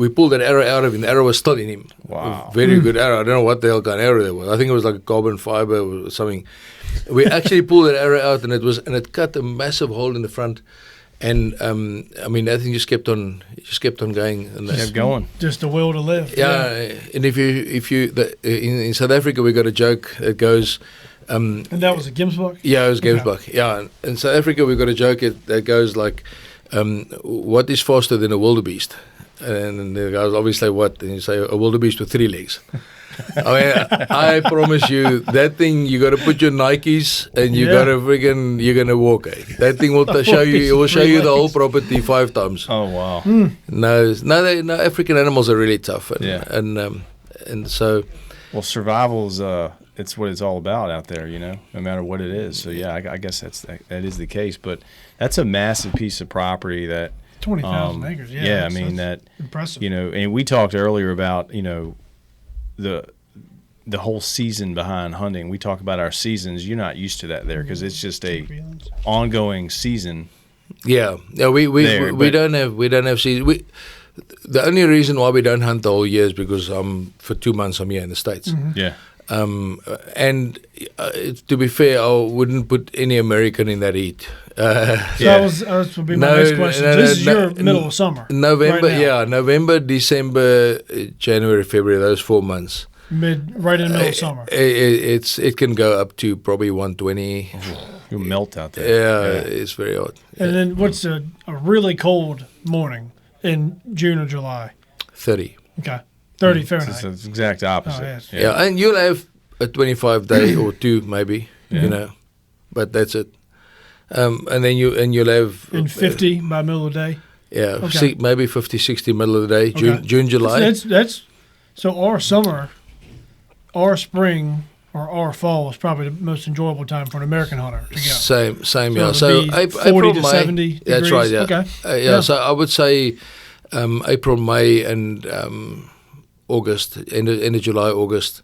Speaker 2: pulled that arrow out of him. The arrow was still in him.
Speaker 1: Wow.
Speaker 2: A very good arrow. I don't know what the hell kind of arrow that was. I think it was like a carbon fiber or something. We actually pulled that arrow out, and it cut a massive hole in the front. And I mean, that thing just kept on going. And
Speaker 1: Kept going.
Speaker 3: Just the will to live.
Speaker 2: yeah. And in South Africa, we got a joke that goes.
Speaker 3: And that was a Gemsbuck?
Speaker 2: Yeah, it was
Speaker 3: Okay.
Speaker 2: Gemsbuck. Yeah, in South Africa, we got a joke that goes like, "What is faster than a wildebeest?" And the guys obviously what? And you say a wildebeest with 3 legs. I mean, I promise you, that thing you got to put your Nikes and you got to you're gonna walk. That thing will show you. It will show you the whole property 5 times.
Speaker 1: Oh wow.
Speaker 2: No, African animals are really tough. And,
Speaker 1: Yeah.
Speaker 2: and so.
Speaker 1: Well, survival is it's what it's all about out there, no matter what it is. So yeah, I guess that is the case. But that's a massive piece of property that
Speaker 3: 20,000 acres. Yeah.
Speaker 1: Yeah, I mean
Speaker 3: that's
Speaker 1: that
Speaker 3: impressive.
Speaker 1: and we talked earlier about the whole season behind hunting. We talk about our seasons. You're not used to that there because it's just a ongoing season.
Speaker 2: Yeah. We don't have season. The only reason why we don't hunt the whole year is because for 2 months I'm here in the States.
Speaker 1: Yeah.
Speaker 2: And to be fair, I wouldn't put any American in that heat.
Speaker 3: That would be my next question. This is your middle of summer.
Speaker 2: November,
Speaker 3: right now.
Speaker 2: November, December, January, February, those 4 months.
Speaker 3: Right in the middle of summer.
Speaker 2: It can go up to probably 120.
Speaker 1: You'll melt out there.
Speaker 2: Yeah, it's very hot.
Speaker 3: And then what's a really cold morning in June or July?
Speaker 2: 30.
Speaker 3: Okay. 30 Fahrenheit.
Speaker 1: It's the exact opposite.
Speaker 3: Oh, yes.
Speaker 2: Yeah, and you'll have a 25 day or 2 maybe, but that's it. And then you'll have
Speaker 3: In 50 by middle of the day?
Speaker 2: Yeah,
Speaker 3: Okay.
Speaker 2: maybe 50, 60 middle of the day,
Speaker 3: Okay.
Speaker 2: June, July.
Speaker 3: That's so our summer, our spring, or our fall is probably the most enjoyable time for an American hunter to go.
Speaker 2: Same,
Speaker 3: So
Speaker 2: yeah.
Speaker 3: it'll
Speaker 2: So
Speaker 3: be
Speaker 2: April,
Speaker 3: 40 to
Speaker 2: May,
Speaker 3: 70
Speaker 2: that's
Speaker 3: degrees.
Speaker 2: right, yeah.
Speaker 3: Okay.
Speaker 2: Yeah, so I would say April, May, and August, end of July, August.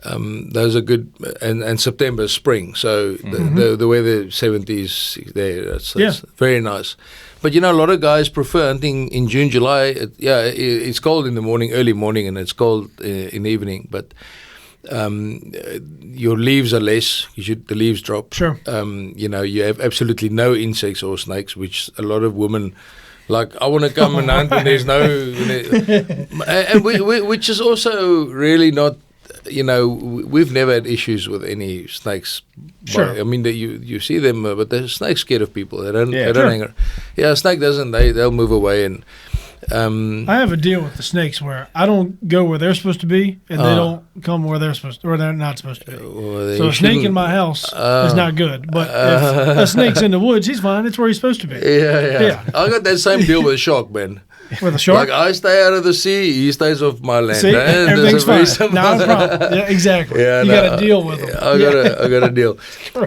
Speaker 2: Those are good, and September, spring. So the weather 70s there, that's very nice. But a lot of guys prefer hunting in June, July. It's cold in the morning, early morning, and it's cold in the evening. But your leaves are less. The leaves drop.
Speaker 3: Sure.
Speaker 2: You have absolutely no insects or snakes, which a lot of women. Like, I want to come and hunt, and there's no, and which is also really not. We've never had issues with any snakes.
Speaker 3: Sure.
Speaker 2: I mean, you see them, but the snake's scared of people. They don't
Speaker 3: Sure.
Speaker 2: hang around. Yeah, a snake doesn't. They'll move away. And
Speaker 3: I have a deal with the snakes where I don't go where they're supposed to be, and they don't come where they're supposed to, or they're not supposed to be. So a snake in my house is not good. But if a snake's in the woods, he's fine. It's where he's supposed to be.
Speaker 2: Yeah. I got that same deal with a shark, man.
Speaker 3: With a shark?
Speaker 2: Like, I stay out of the sea, he stays off my land.
Speaker 3: See, everything's fine. Not a problem.
Speaker 2: problem.
Speaker 3: Yeah, exactly.
Speaker 2: Yeah,
Speaker 3: you got to deal with them.
Speaker 2: I got a deal.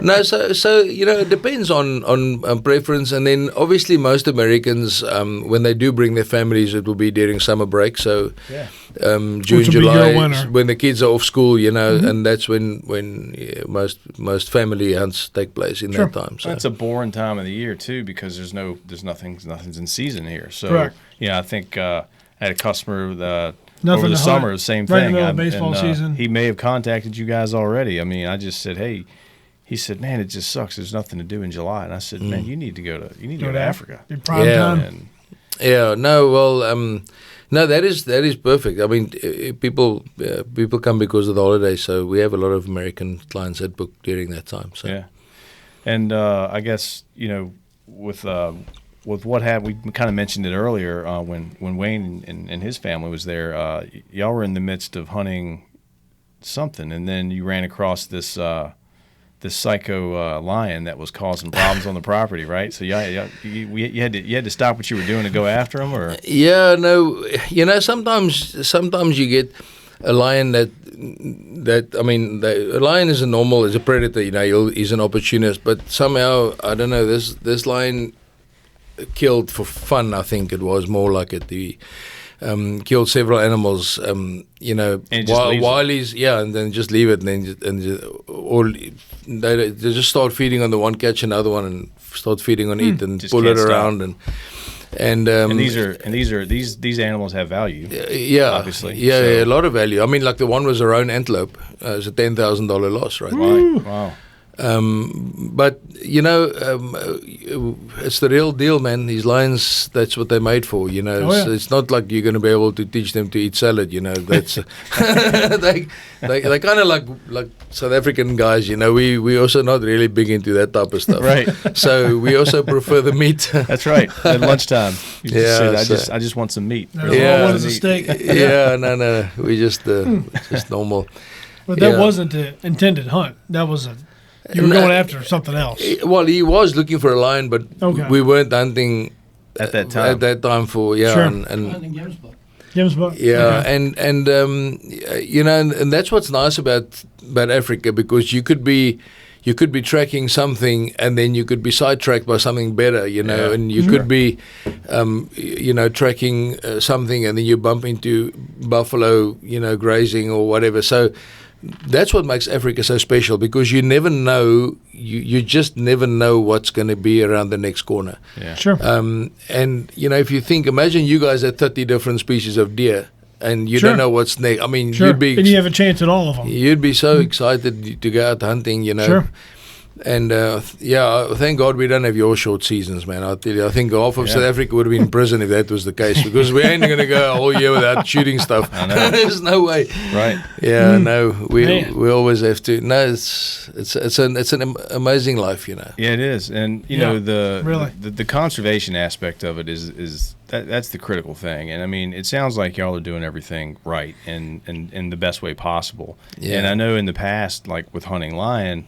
Speaker 2: No, so it depends on preference, and then obviously most Americans, when they do bring their families, it will be during summer break. So June,
Speaker 3: Which will be
Speaker 2: July,
Speaker 3: your winter.
Speaker 2: when the kids are off school, and that's when most family hunts take place in that time. So
Speaker 1: That's a boring time of the year too, because nothing's in season here. So
Speaker 3: Correct.
Speaker 1: I think I had a customer
Speaker 3: Nothing
Speaker 1: over the
Speaker 3: to
Speaker 1: summer,
Speaker 3: hunt.
Speaker 1: the same
Speaker 3: Right in
Speaker 1: thing.
Speaker 3: the middle of baseball season.
Speaker 1: He may have contacted you guys already. I mean, I just said, hey. He said, "Man, it just sucks. There's nothing to do in July." And I said, "Man, you need to go to Africa."
Speaker 3: In prime
Speaker 2: Yeah.
Speaker 3: time.
Speaker 1: And
Speaker 2: no, that is perfect. I mean, people come because of the holidays, so we have a lot of American clients that book during that time. So
Speaker 1: yeah, and I guess with what happened, we kind of mentioned it earlier when Wayne and his family was there. Y'all were in the midst of hunting something, and then you ran across this psycho lion that was causing problems on the property, right? So you had to stop what you were doing to go after him, or sometimes you get a lion that I mean, a lion is a predator. He's an opportunist, but somehow I don't know. This lion killed for fun. I think it was more like it. Killed several animals, while he's and then just leave it, they just start feeding on the one, catch another one, and start feeding on it, and just
Speaker 2: pull it
Speaker 1: can't
Speaker 2: around,
Speaker 1: stop.
Speaker 2: And
Speaker 1: these animals have value. Obviously.
Speaker 2: Yeah, a lot of value. I mean, like the one was a roan antelope. It's a $10,000 loss, right?
Speaker 1: Wow.
Speaker 2: But it's the real deal, man. These lions, that's what they're made for. It's not like you're going to be able to teach them to eat salad. That's they kind of like South African guys. We also not really big into that type of stuff.
Speaker 1: Right.
Speaker 2: So we also prefer the meat.
Speaker 1: That's right. At lunchtime, you just say, I just want some meat.
Speaker 3: What is a steak?
Speaker 2: No. We just normal.
Speaker 3: But that wasn't the intended hunt. That was you were going after something else.
Speaker 2: Well, he was looking for a lion, but we weren't hunting
Speaker 1: at that time.
Speaker 2: For
Speaker 3: sure.
Speaker 2: and
Speaker 3: Gemsbuck.
Speaker 2: Yeah, okay. And that's what's nice about Africa, because you could be tracking something and then you could be sidetracked by something better, and you could be, tracking something and then you bump into buffalo, grazing or whatever. So that's what makes Africa so special, because you never know, you just never know what's going to be around the next corner.
Speaker 1: Yeah.
Speaker 3: Sure.
Speaker 2: And if you think, imagine you guys had 30 different species of deer, and you don't know what's next. I mean,
Speaker 3: and you have a chance at all of them.
Speaker 2: You'd be so excited to go out hunting,
Speaker 3: Sure.
Speaker 2: And thank God we don't have your short seasons, man. I'll tell you, I think half of South Africa would have been in prison if that was the case, because we ain't going to go a whole year without shooting stuff.
Speaker 1: I know.
Speaker 2: There's no way.
Speaker 1: Right.
Speaker 2: Yeah, no, we always have to. No, it's an amazing life,
Speaker 1: Yeah, it is, and the conservation aspect of it is that's the critical thing. And I mean, it sounds like y'all are doing everything right and in the best way possible.
Speaker 2: Yeah.
Speaker 1: And I know in the past, like with hunting lion,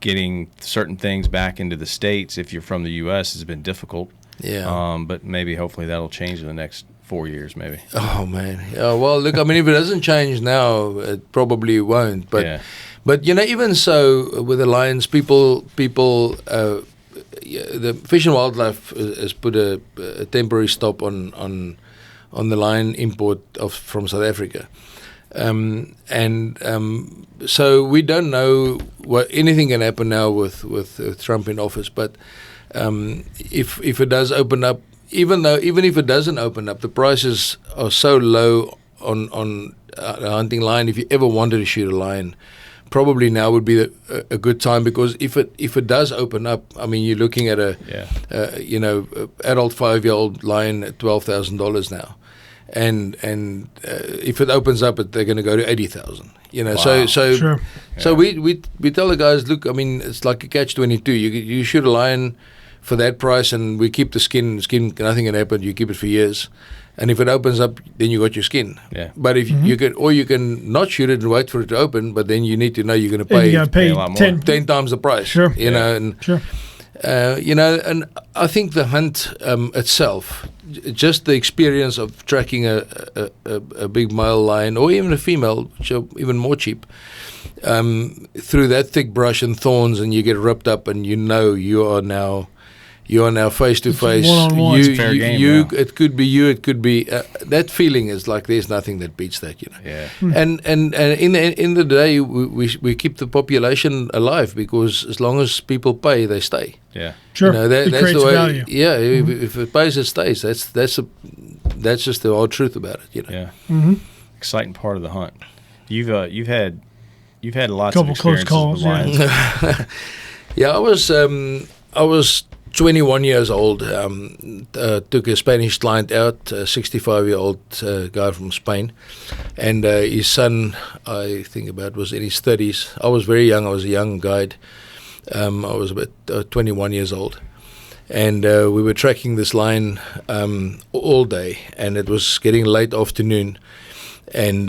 Speaker 1: getting certain things back into the States, if you're from the U.S., has been difficult.
Speaker 2: Yeah.
Speaker 1: But maybe, hopefully, that'll change in the next 4 years, maybe.
Speaker 2: Oh, man. Yeah, well, look, I mean, if it doesn't change now, it probably won't. But even so, with the lions, people, the Fish and Wildlife has put a temporary stop on the lion import from South Africa. So we don't know what anything can happen now with Trump in office. But if it does open up, even if it doesn't open up, the prices are so low on a hunting lion. If you ever wanted to shoot a lion, probably now would be a good time, because if it does open up, I mean, you're looking at adult 5-year-old lion at $12,000 now. And if it opens up, they're going to go to 80,000.
Speaker 1: Wow.
Speaker 3: Sure.
Speaker 2: So we tell the guys, look, I mean, it's like a catch-22. You shoot a lion for that price, and we keep the skin. Nothing can happen. You keep it for years, and if it opens up, then you got your skin.
Speaker 1: Yeah.
Speaker 2: But if you can not shoot it and wait for it to open, but then you need to know you're going to pay,
Speaker 3: you gotta pay
Speaker 1: a lot more.
Speaker 2: 10 times the price.
Speaker 3: Sure.
Speaker 2: Sure. And I think the hunt itself, just the experience of tracking a big male lion, or even a female, which are even more cheap, through that thick brush and thorns, and you get ripped up, and you are now face to face.
Speaker 3: One-on-one.
Speaker 1: It's fair game,
Speaker 2: It could be you. It could be that feeling is like there's nothing that beats that,
Speaker 1: Yeah.
Speaker 2: And in the day, we keep the population alive, because as long as people pay, they stay.
Speaker 1: Yeah.
Speaker 3: Sure.
Speaker 2: That's
Speaker 3: it creates
Speaker 2: the way.
Speaker 3: value.
Speaker 2: Yeah. If it pays, it stays. That's just the hard truth about it.
Speaker 1: Yeah.
Speaker 3: Mm-hmm.
Speaker 1: Exciting part of the hunt. You've had lots
Speaker 3: Couple
Speaker 1: of experiences
Speaker 3: close
Speaker 1: with lions.
Speaker 2: Yeah, I was 21 years old. Took a Spanish client out, a 65-year-old guy from Spain, and his son, I think was in his 30s. I was very young. I was a young guide. I was about 21 years old, and we were tracking this lion all day, and it was getting late afternoon, and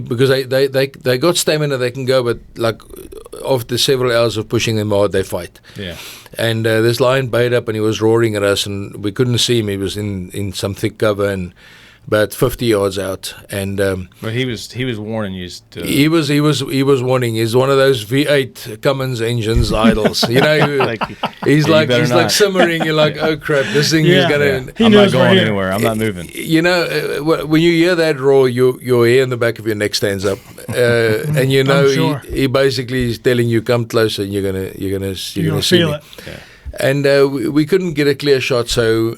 Speaker 2: because they got stamina, they can go, but like after several hours of pushing them hard, they fight.
Speaker 1: Yeah.
Speaker 2: And this lion bayed up, and he was roaring at us, and we couldn't see him. He was in some thick cover, and about 50 yards out, and
Speaker 1: but he was warning you.
Speaker 2: He was warning. He's one of those V8 Cummins engines idles. He's like simmering. You're like, oh crap, this thing is gonna.
Speaker 1: I'm not going anywhere. I'm not moving.
Speaker 2: When you hear that roar, your hair in the back of your neck stands up, and
Speaker 3: sure.
Speaker 2: he basically is telling you, come closer, and you're gonna
Speaker 3: see
Speaker 2: feel
Speaker 3: it.
Speaker 2: Yeah. And we couldn't get a clear shot, so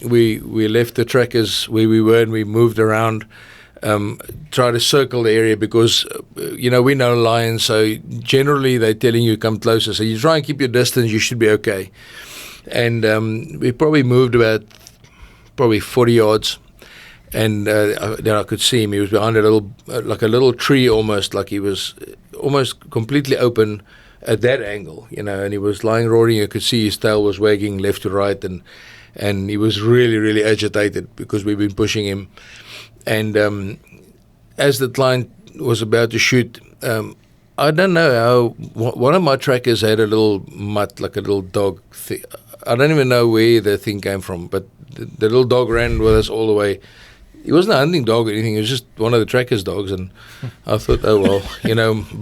Speaker 2: we left the trackers where we were and we moved around, try to circle the area because, we know lions, so generally they're telling you come closer. So you try and keep your distance, you should be okay. And we probably moved about 40 yards. And then I could see him. He was behind a little tree almost, like he was almost completely open at that angle, and he was lying roaring. You could see his tail was wagging left to right, and he was really, really agitated because we've been pushing him. And as the client was about to shoot, I don't know how, one of my trackers had a little mutt, like a little dog. I don't even know where the thing came from, but the little dog ran with us all the way. He wasn't a hunting dog or anything. It was just one of the tracker's dogs. And I thought, oh, well,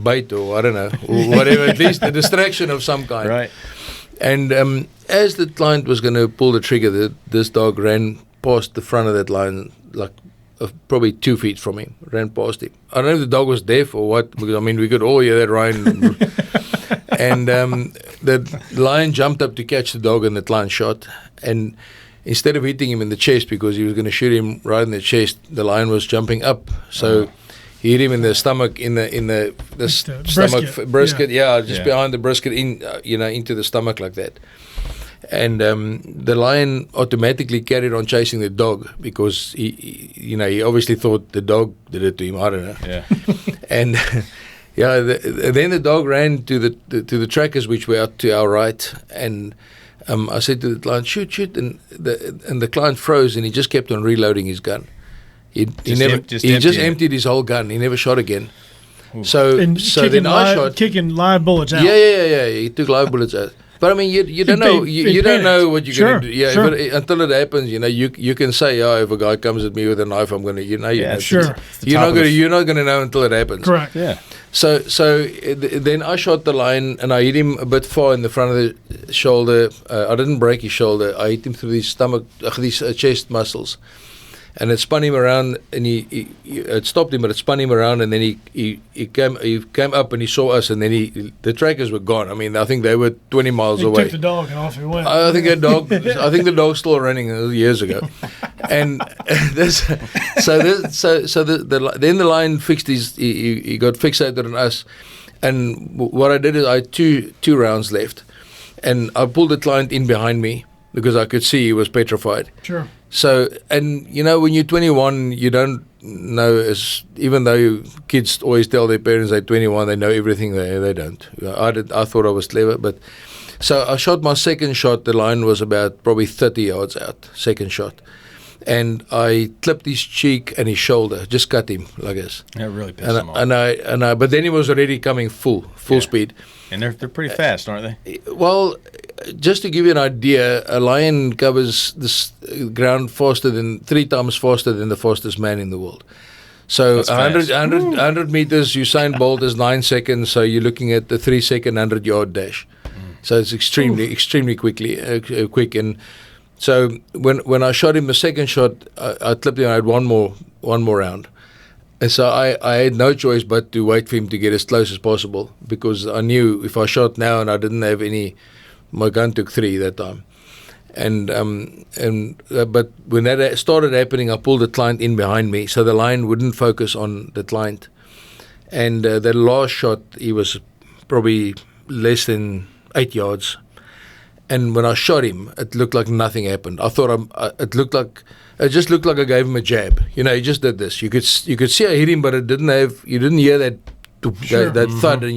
Speaker 2: bait or I don't know, or whatever, at least a distraction of some kind.
Speaker 1: Right.
Speaker 2: And as the client was going to pull the trigger, this dog ran past the front of that line, like probably 2 feet from him, ran past him. I don't know if the dog was deaf or what, because, we could all hear that Ryan. And the lion jumped up to catch the dog, and the lion shot. And instead of hitting him in the chest, because he was going to shoot him right in the chest, the lion was jumping up. So he hit him in the stomach, in the stomach brisket. Yeah, just behind the brisket, into the stomach like that. And the lion automatically carried on chasing the dog because he obviously thought the dog did it to him. I don't know.
Speaker 1: Yeah.
Speaker 2: And then the dog ran to the trackers, which were out to our right, and I said to the client, shoot, and the client froze, and he just kept on reloading his gun. He just emptied his whole gun. He never shot again.
Speaker 3: Ooh.
Speaker 2: So then I shot,
Speaker 3: kicking live bullets out.
Speaker 2: Yeah. He took live bullets out. But you don't know. You don't know what you're going to do. Yeah,
Speaker 3: sure.
Speaker 2: But until it happens, you can say, if a guy comes at me with a knife, I'm going to,
Speaker 3: sure.
Speaker 2: You're not going to know until it happens.
Speaker 3: Correct.
Speaker 1: Yeah.
Speaker 2: So then I shot the lion, and I hit him a bit far in the front of the shoulder. I didn't break his shoulder. I hit him through his stomach, these chest muscles, and it spun him around. And it stopped him, but it spun him around. And then he came up, and he saw us. And then the trackers were gone. I think they were 20 miles away.
Speaker 3: Took the dog, and off he went.
Speaker 2: I think the dog's still running years ago. And then the lion fixed he got fixated on us, and what I did is I had two rounds left, and I pulled the client in behind me because I could see he was petrified.
Speaker 3: Sure.
Speaker 2: So, and when you're 21, you don't know, even though kids always tell their parents they're 21, they know everything. They don't. I thought I was clever, but so I shot my second shot. The lion was about probably 30 yards out. Second shot. And I clipped his cheek and his shoulder, just cut him like this.
Speaker 1: That really pissed him off.
Speaker 2: But then he was already coming full speed.
Speaker 1: And they're pretty fast, aren't they?
Speaker 2: Well, just to give you an idea, a lion covers this ground 3 times faster than the fastest man in the world. So 100 meters, Usain Bolt is 9 seconds, so you're looking at the 3-second 100-yard dash. So it's extremely quick. And so when I shot him the second shot, I clipped him. I had one more round, and so I had no choice but to wait for him to get as close as possible, because I knew if I shot now and I didn't have my gun took 3 that time, but when that started happening, I pulled the client in behind me so the lion wouldn't focus on the client, and the last shot he was probably less than 8 yards. And when I shot him, it looked like nothing happened. I thought it just looked like I gave him a jab. He just did this. You could see I hit him, but it didn't have. You didn't hear that thud, and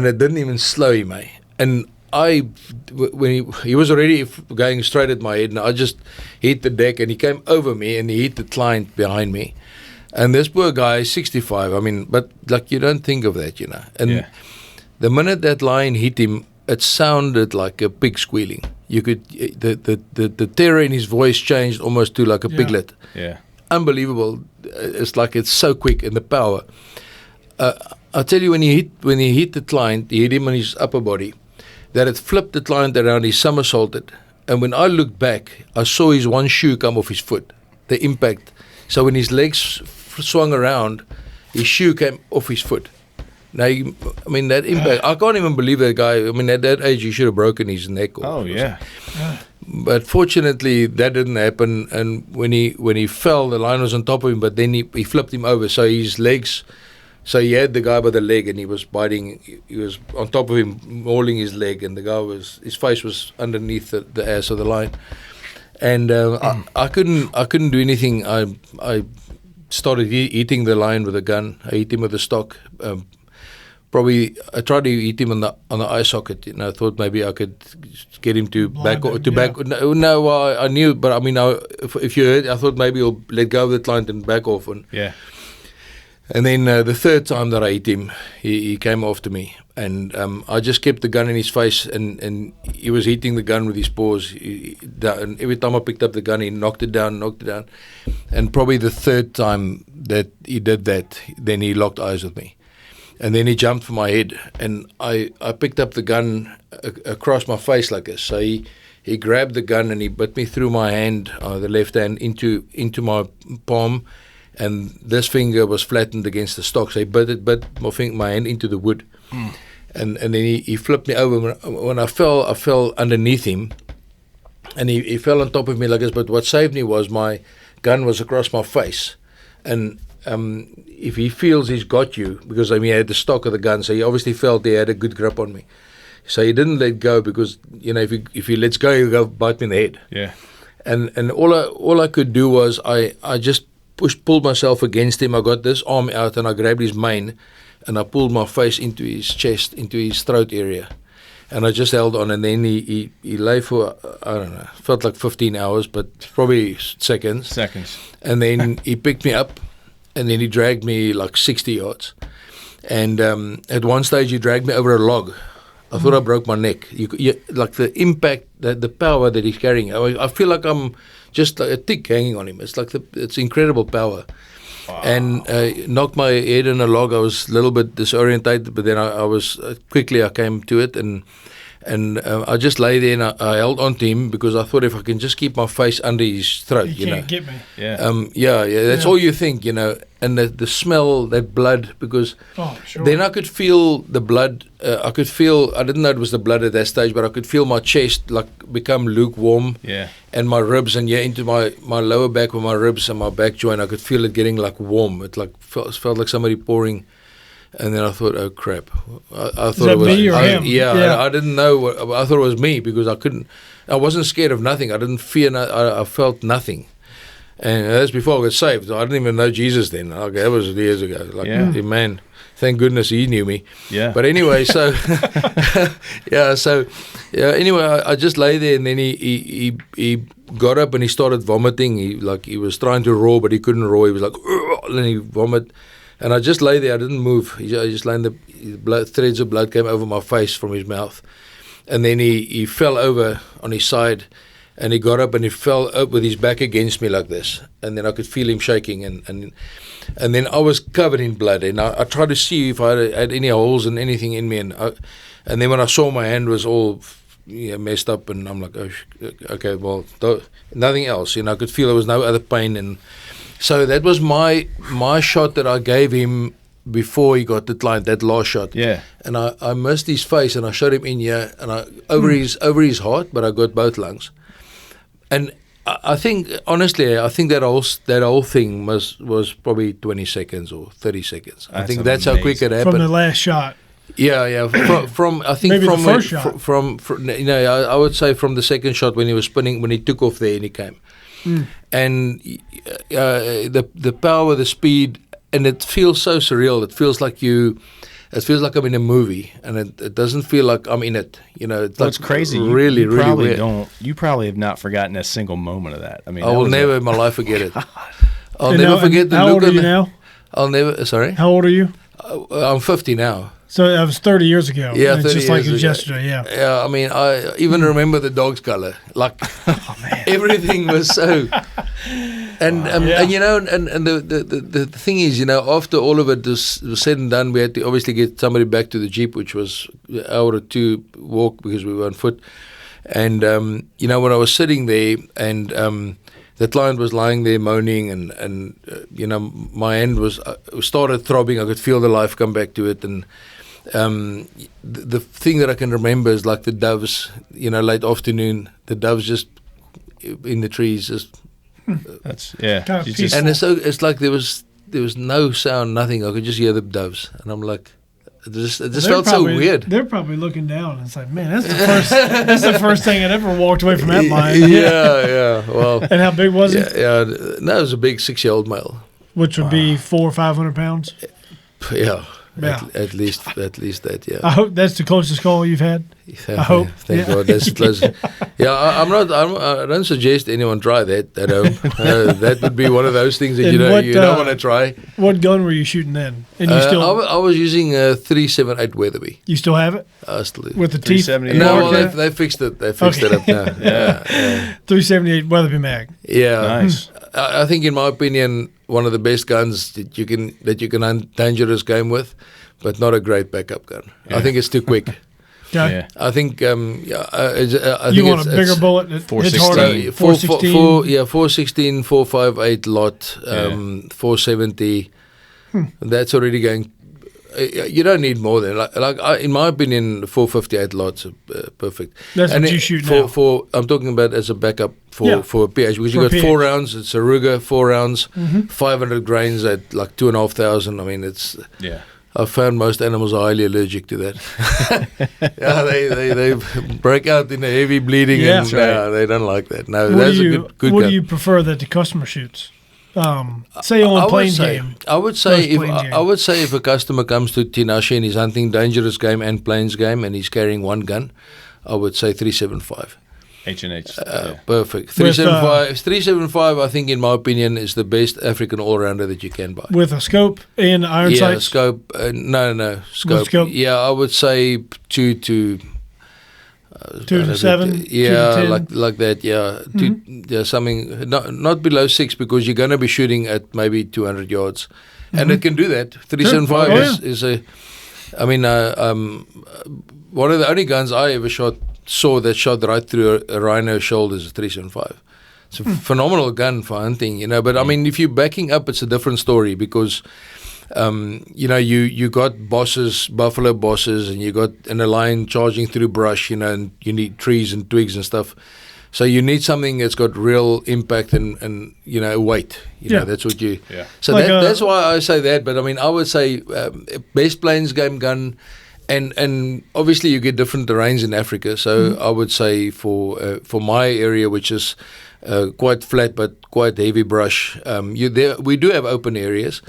Speaker 2: it didn't even slow him. And when he was already going straight at my head, and I just hit the deck, and he came over me, and he hit the client behind me. And this poor guy, 65. But you don't think of that, And the minute that lion hit him, it sounded like a pig squealing. You could the terror in his voice changed almost to like a piglet.
Speaker 1: Yeah,
Speaker 2: unbelievable. It's so quick, and the power. I'll tell you, when he hit the client, he hit him on his upper body. That it flipped the client around. He somersaulted, and when I looked back, I saw his one shoe come off his foot. The impact. So when his legs swung around, his shoe came off his foot. Now, I mean, that impact, I can't even believe that guy. I mean, at that age, he should have broken his neck.
Speaker 1: Or yeah.
Speaker 2: But fortunately, that didn't happen. And when he fell, the lion was on top of him, but then he flipped him over. So his legs, so he had the guy by the leg, and he was biting. He was on top of him, mauling his leg, and the guy his face was underneath the ass of the lion. And I couldn't do anything. I started eating the lion with a gun. I hit him with a stock. I tried to eat him on the eye socket. I thought maybe I could get him to back. No, I knew, but I mean, if you heard, I thought maybe he'll let go of the client and back off. And then the third time that I hit him, he came after me, and I just kept the gun in his face, and he was hitting the gun with his paws. And every time I picked up the gun, he knocked it down. And probably the third time that he did that, then he locked eyes with me. And then he jumped for my head, and I picked up the gun across my face like this. So he grabbed the gun and he bit me through my hand, the left hand, into my palm, and this finger was flattened against the stock. So he bit my hand into the wood, and then he flipped me over. When I fell underneath him, and he fell on top of me like this. But what saved me was my gun was across my face, and if he feels he's got you, because he had the stock of the gun, so he obviously felt he had a good grip on me. So he didn't let go, because if he lets go, he'll go bite me in the head.
Speaker 1: Yeah.
Speaker 2: And all I could do was I just pulled myself against him. I got this arm out and I grabbed his mane, and I pulled my face into his chest, into his throat area, and I just held on. And then he lay for, I don't know, felt like 15 hours, but probably seconds. And then he picked me up. And then he dragged me like 60 yards. And at one stage, he dragged me over a log. I thought I broke my neck. Like the impact, the power that he's carrying. I feel like I'm just like a tick hanging on him. It's like it's incredible power. Wow. And knocked my head in a log. I was a little bit disorientated, but then I came to it, and I just lay there and I held on to him, because I thought if I can just keep my face under his throat,
Speaker 3: you can't get me.
Speaker 2: Yeah. That's all you think, And the smell, that blood, because then I could feel the blood. I didn't know it was the blood at that stage, but I could feel my chest like become lukewarm.
Speaker 1: Yeah.
Speaker 2: And my ribs, and into my lower back with my ribs and my back joint, I could feel it getting like warm. It like felt like somebody pouring. And then I thought, oh crap! I thought it was
Speaker 3: me or him?
Speaker 2: Yeah. I didn't know. I thought it was me, because I wasn't scared of nothing. I didn't fear. I felt nothing. And that's before I got saved. I didn't even know Jesus then. Okay, that was years ago. Man, thank goodness he knew me.
Speaker 1: Yeah.
Speaker 2: But anyway, so anyway, I just lay there, and then he got up and he started vomiting. He was trying to roar, but he couldn't roar. He was like, and he vomited. And I just lay there. I didn't move. I just lay in the threads of blood came over my face from his mouth. And then he fell over on his side, and he got up and he fell up with his back against me like this. And then I could feel him shaking. And then I was covered in blood. And I tried to see if I had any holes and anything in me. And then when I saw my hand was all messed up, and I'm like, oh, okay, well, nothing else. I could feel there was no other pain. And so that was my shot that I gave him before he got the client, that last shot.
Speaker 1: Yeah.
Speaker 2: And I missed his face, and I shot him in here, and over his heart, but I got both lungs. And I think, honestly, that whole thing was probably 20 seconds or 30 seconds. I think that's how quick it happened.
Speaker 3: From the last shot.
Speaker 2: Yeah. From I think
Speaker 3: maybe
Speaker 2: from
Speaker 3: the first shot.
Speaker 2: From I would say from the second shot, when he was spinning, when he took off there and he came. And the power, the speed, and it feels so surreal. It feels like I'm in a movie, and it doesn't feel like I'm in it.
Speaker 1: It's crazy.
Speaker 2: Really,
Speaker 1: you
Speaker 2: really
Speaker 1: probably
Speaker 2: weird.
Speaker 1: You probably have not forgotten a single moment of that. I mean,
Speaker 2: I will never in my life forget it. I'll
Speaker 3: And
Speaker 2: never
Speaker 3: now-
Speaker 2: forget the
Speaker 3: How
Speaker 2: look
Speaker 3: old are
Speaker 2: on
Speaker 3: you
Speaker 2: the.
Speaker 3: now?
Speaker 2: I'll never. Sorry,
Speaker 3: How old are you?
Speaker 2: I'm 50 now.
Speaker 3: So that was 30 years ago.
Speaker 2: Yeah,
Speaker 3: And it's
Speaker 2: 30
Speaker 3: just like
Speaker 2: years
Speaker 3: it was
Speaker 2: ago.
Speaker 3: yesterday. Yeah.
Speaker 2: Yeah, I mean, I even remember the dog's color. Like, everything was so. And the thing is, after all of it was said and done, we had to obviously get somebody back to the Jeep, which was an hour or two walk, because we were on foot. And when I was sitting there, and the client was lying there moaning, and my hand was started throbbing. I could feel the life come back to it, and the thing that I can remember is like the doves. Late afternoon, the doves just in the trees, just.
Speaker 1: That's yeah.
Speaker 2: And it's like there was no sound, nothing. I could just hear the doves, and I'm like, it just felt so weird.
Speaker 3: They're probably looking down, and it's like, man, that's the first thing I'd ever walked away from that mine.
Speaker 2: Yeah. Well,
Speaker 3: and how big was it?
Speaker 2: Yeah, no, it was a big 6-year-old male,
Speaker 3: which would be 400 or 500 pounds.
Speaker 2: Yeah. At least that, yeah.
Speaker 3: I hope that's the closest call you've had. I hope.
Speaker 2: Thank God, that's close. Yeah, I don't suggest anyone try that at home. That would be one of those things that you don't want to try.
Speaker 3: What gun were you shooting then? And you
Speaker 2: I was using a 378 Weatherby.
Speaker 3: You still have it?
Speaker 2: I still do.
Speaker 3: With the teeth?
Speaker 2: No, they fixed it. They fixed it up now. Yeah.
Speaker 3: 378 Weatherby mag.
Speaker 2: Yeah.
Speaker 1: Nice.
Speaker 2: I think, in my opinion, one of the best guns that you can hunt dangerous game with, but not a great backup gun. Yeah. I think it's too quick.
Speaker 3: Yeah.
Speaker 2: I think
Speaker 3: I think want a bigger bullet that
Speaker 1: 416.
Speaker 2: 416. 416, 458 lot, 470. That's already going. You don't need more than in my opinion, 458 lots are perfect.
Speaker 3: That's what you shoot now.
Speaker 2: I'm talking about as a backup for a PH, because you got 4 rounds. It's a Ruger, 4 rounds, 500 grains at like 2,500. I mean, it's I've found most animals are highly allergic to that. They break out in a heavy bleeding, and they don't like that. No, that's a good gun.
Speaker 3: What do you prefer that the customer shoots? Say on plains game.
Speaker 2: I would say if a customer comes to Tinashe and he's hunting dangerous game and plains game and he's carrying one gun, I would say 375.
Speaker 1: H&H.
Speaker 2: Perfect. 375, I think, in my opinion, is the best African all-rounder that you can buy.
Speaker 3: With a scope and iron sights?
Speaker 2: Yeah, scope. No, scope. Yeah, I would say 2 to
Speaker 3: 7,
Speaker 2: yeah,
Speaker 3: 2 to 10.
Speaker 2: like that. Yeah, something not below 6, because you're going to be shooting at maybe 200 yards, and it can do that. 375 is a. I mean, one of the only guns I ever saw that shot right through a rhino shoulder is a 375. It's a phenomenal gun for hunting, But I mean, if you're backing up, it's a different story, because. You got bosses, buffalo bosses, and you got in a line charging through brush, and you need trees and twigs and stuff. So you need something that's got real impact and weight. That's what you. Yeah. So like that's why I say that. But I mean, I would say best plains game gun, and obviously you get different terrains in Africa. So I would say for my area, which is quite flat but quite heavy brush, we do have open areas.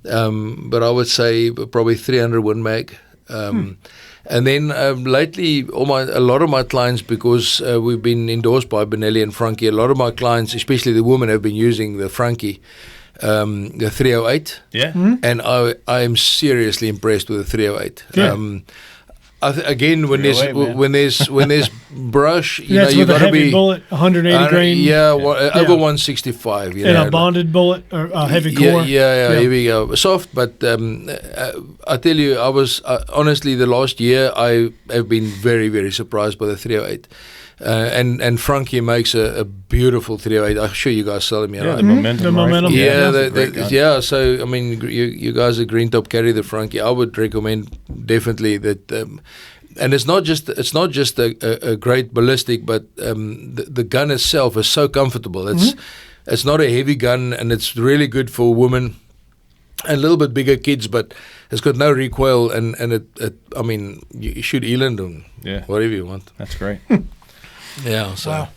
Speaker 2: But I would say probably 300 Win Mag. And then lately, a lot of my clients, because we've been endorsed by Benelli and Frankie, a lot of my clients, especially the women, have been using the Frankie, the 308.
Speaker 1: Yeah.
Speaker 2: And I am seriously impressed with the 308.
Speaker 3: Yeah.
Speaker 2: Again, when there's brush,
Speaker 3: you got to be bullet, 180 grain.
Speaker 2: Yeah, over 165.
Speaker 3: And a bonded bullet or a heavy core.
Speaker 2: Yeah. Here we go. Soft, but I tell you, I was honestly the last year I have been very, very surprised by the 308. And Frankie makes a beautiful 308. I'm sure you guys saw them.
Speaker 1: The momentum.
Speaker 2: Yeah. So I mean, you guys at Green Top carry the Frankie. I would recommend definitely that. And it's not just a great ballistic, but the gun itself is so comfortable. It's not a heavy gun, and it's really good for women and a little bit bigger kids, but it's got no recoil, and it I mean, you shoot eland and whatever you want.
Speaker 1: That's great.
Speaker 2: Yeah. So.
Speaker 3: Wow.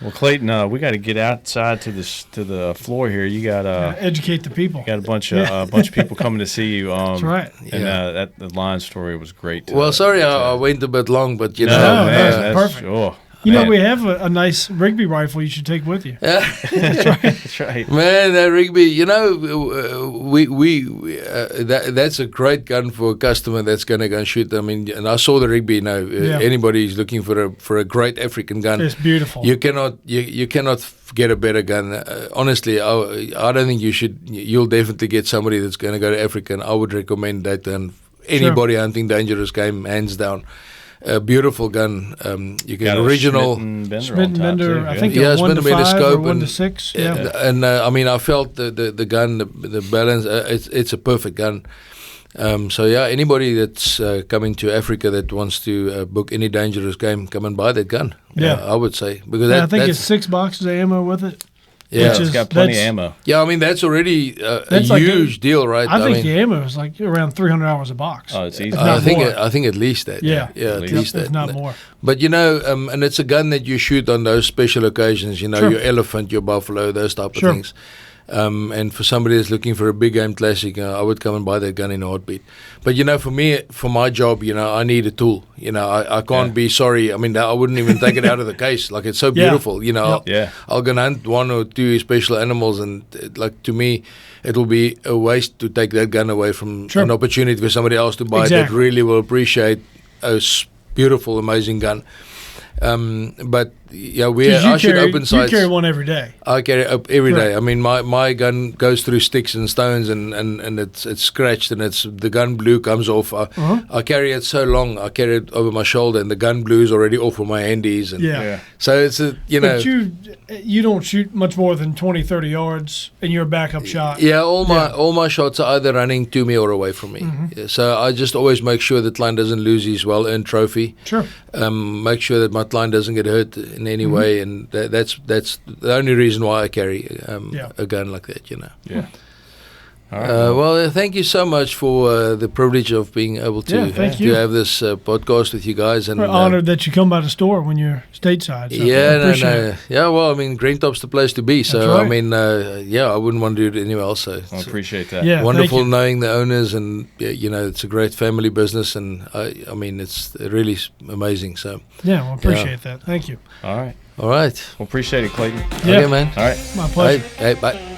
Speaker 1: Well, Clayton, we got to get outside to the floor here. You got
Speaker 3: educate the people.
Speaker 1: You got a bunch of people coming to see you.
Speaker 3: That's right.
Speaker 1: And the lion story was great.
Speaker 2: Well, sorry I went a bit long, but
Speaker 1: man,
Speaker 3: that's perfect.
Speaker 1: Oh,
Speaker 3: we have a nice Rigby rifle you should take with you.
Speaker 2: Yeah.
Speaker 1: That's right.
Speaker 2: Man, that Rigby, that's a great gun for a customer that's going to go and shoot. I mean, and I saw the Rigby. Anybody who's looking for a great African gun,
Speaker 3: it's beautiful.
Speaker 2: You cannot get a better gun. Honestly, I don't think you should. You'll definitely get somebody that's going to go to Africa, and I would recommend that. And anybody hunting dangerous game, hands down. a beautiful gun. You can
Speaker 1: Got a
Speaker 2: original
Speaker 1: Smith & Bender,
Speaker 3: I think
Speaker 2: yeah,
Speaker 3: 1 to 5
Speaker 2: scope
Speaker 3: or 1 to 6. Yeah,
Speaker 2: and I mean, I felt the gun, the balance. It's a perfect gun. So yeah, anybody that's coming to Africa that wants to book any dangerous game, come and buy that gun.
Speaker 3: Yeah,
Speaker 2: I would say, because
Speaker 3: I think it's 6 boxes of ammo with it.
Speaker 2: Yeah,
Speaker 1: it's got plenty of ammo.
Speaker 2: Yeah, I mean that's already a huge deal, right?
Speaker 3: I think the ammo is like around $300 a box.
Speaker 1: Oh, it's easy.
Speaker 2: I think at least that.
Speaker 3: Yeah,
Speaker 2: at least that,
Speaker 3: if not more.
Speaker 2: But you know, and it's a gun that you shoot on those special occasions. You know,
Speaker 3: Sure.
Speaker 2: your elephant, your buffalo, those type of
Speaker 3: Sure.
Speaker 2: things. And for somebody that's looking for a big game classic, I would come and buy that gun in a heartbeat. But you know, for me, for my job, you know, I need a tool. You know, I can't be sorry. I mean, I wouldn't even take it out of the case. Like, it's so beautiful. You know, I'll go hunt 1 or 2 special animals, and like, to me, it will be a waste to take that gun away from an opportunity for somebody else to buy it that really will appreciate a beautiful, amazing gun. But yeah, I should open sights.
Speaker 3: You carry one every day.
Speaker 2: I carry it every day. I mean, my gun goes through sticks and stones, and it's scratched, and the gun blue comes off. I carry it so long. I carry it over my shoulder, and the gun blue is already off of my handies. And so it's
Speaker 3: But you don't shoot much more than 20, 30 yards, and you're a backup shot.
Speaker 2: Yeah, all my shots are either running to me or away from me. Yeah, so I just always make sure that client doesn't lose his well-earned trophy.
Speaker 3: Sure.
Speaker 2: Make sure that my client doesn't get hurt in any way, and that's the only reason why I carry a gun like that. You know.
Speaker 1: Yeah. All right,
Speaker 2: well, thank you so much for the privilege of being able to have this podcast with you guys. And
Speaker 3: we're honored that you come by the store when you're stateside. So
Speaker 2: yeah. Well, I mean, Greentop's the place to be. So
Speaker 3: right.
Speaker 2: I mean, I wouldn't want to do it anywhere else. So
Speaker 1: I appreciate that.
Speaker 3: Yeah,
Speaker 2: wonderful knowing the owners, and you know, it's a great family business, and I mean, it's really amazing. So
Speaker 3: well, appreciate that. Thank you.
Speaker 1: All right.
Speaker 2: All right.
Speaker 1: Well, appreciate it, Clayton.
Speaker 3: Yeah.
Speaker 2: Okay, man.
Speaker 1: All right.
Speaker 3: My pleasure.
Speaker 2: Hey, bye.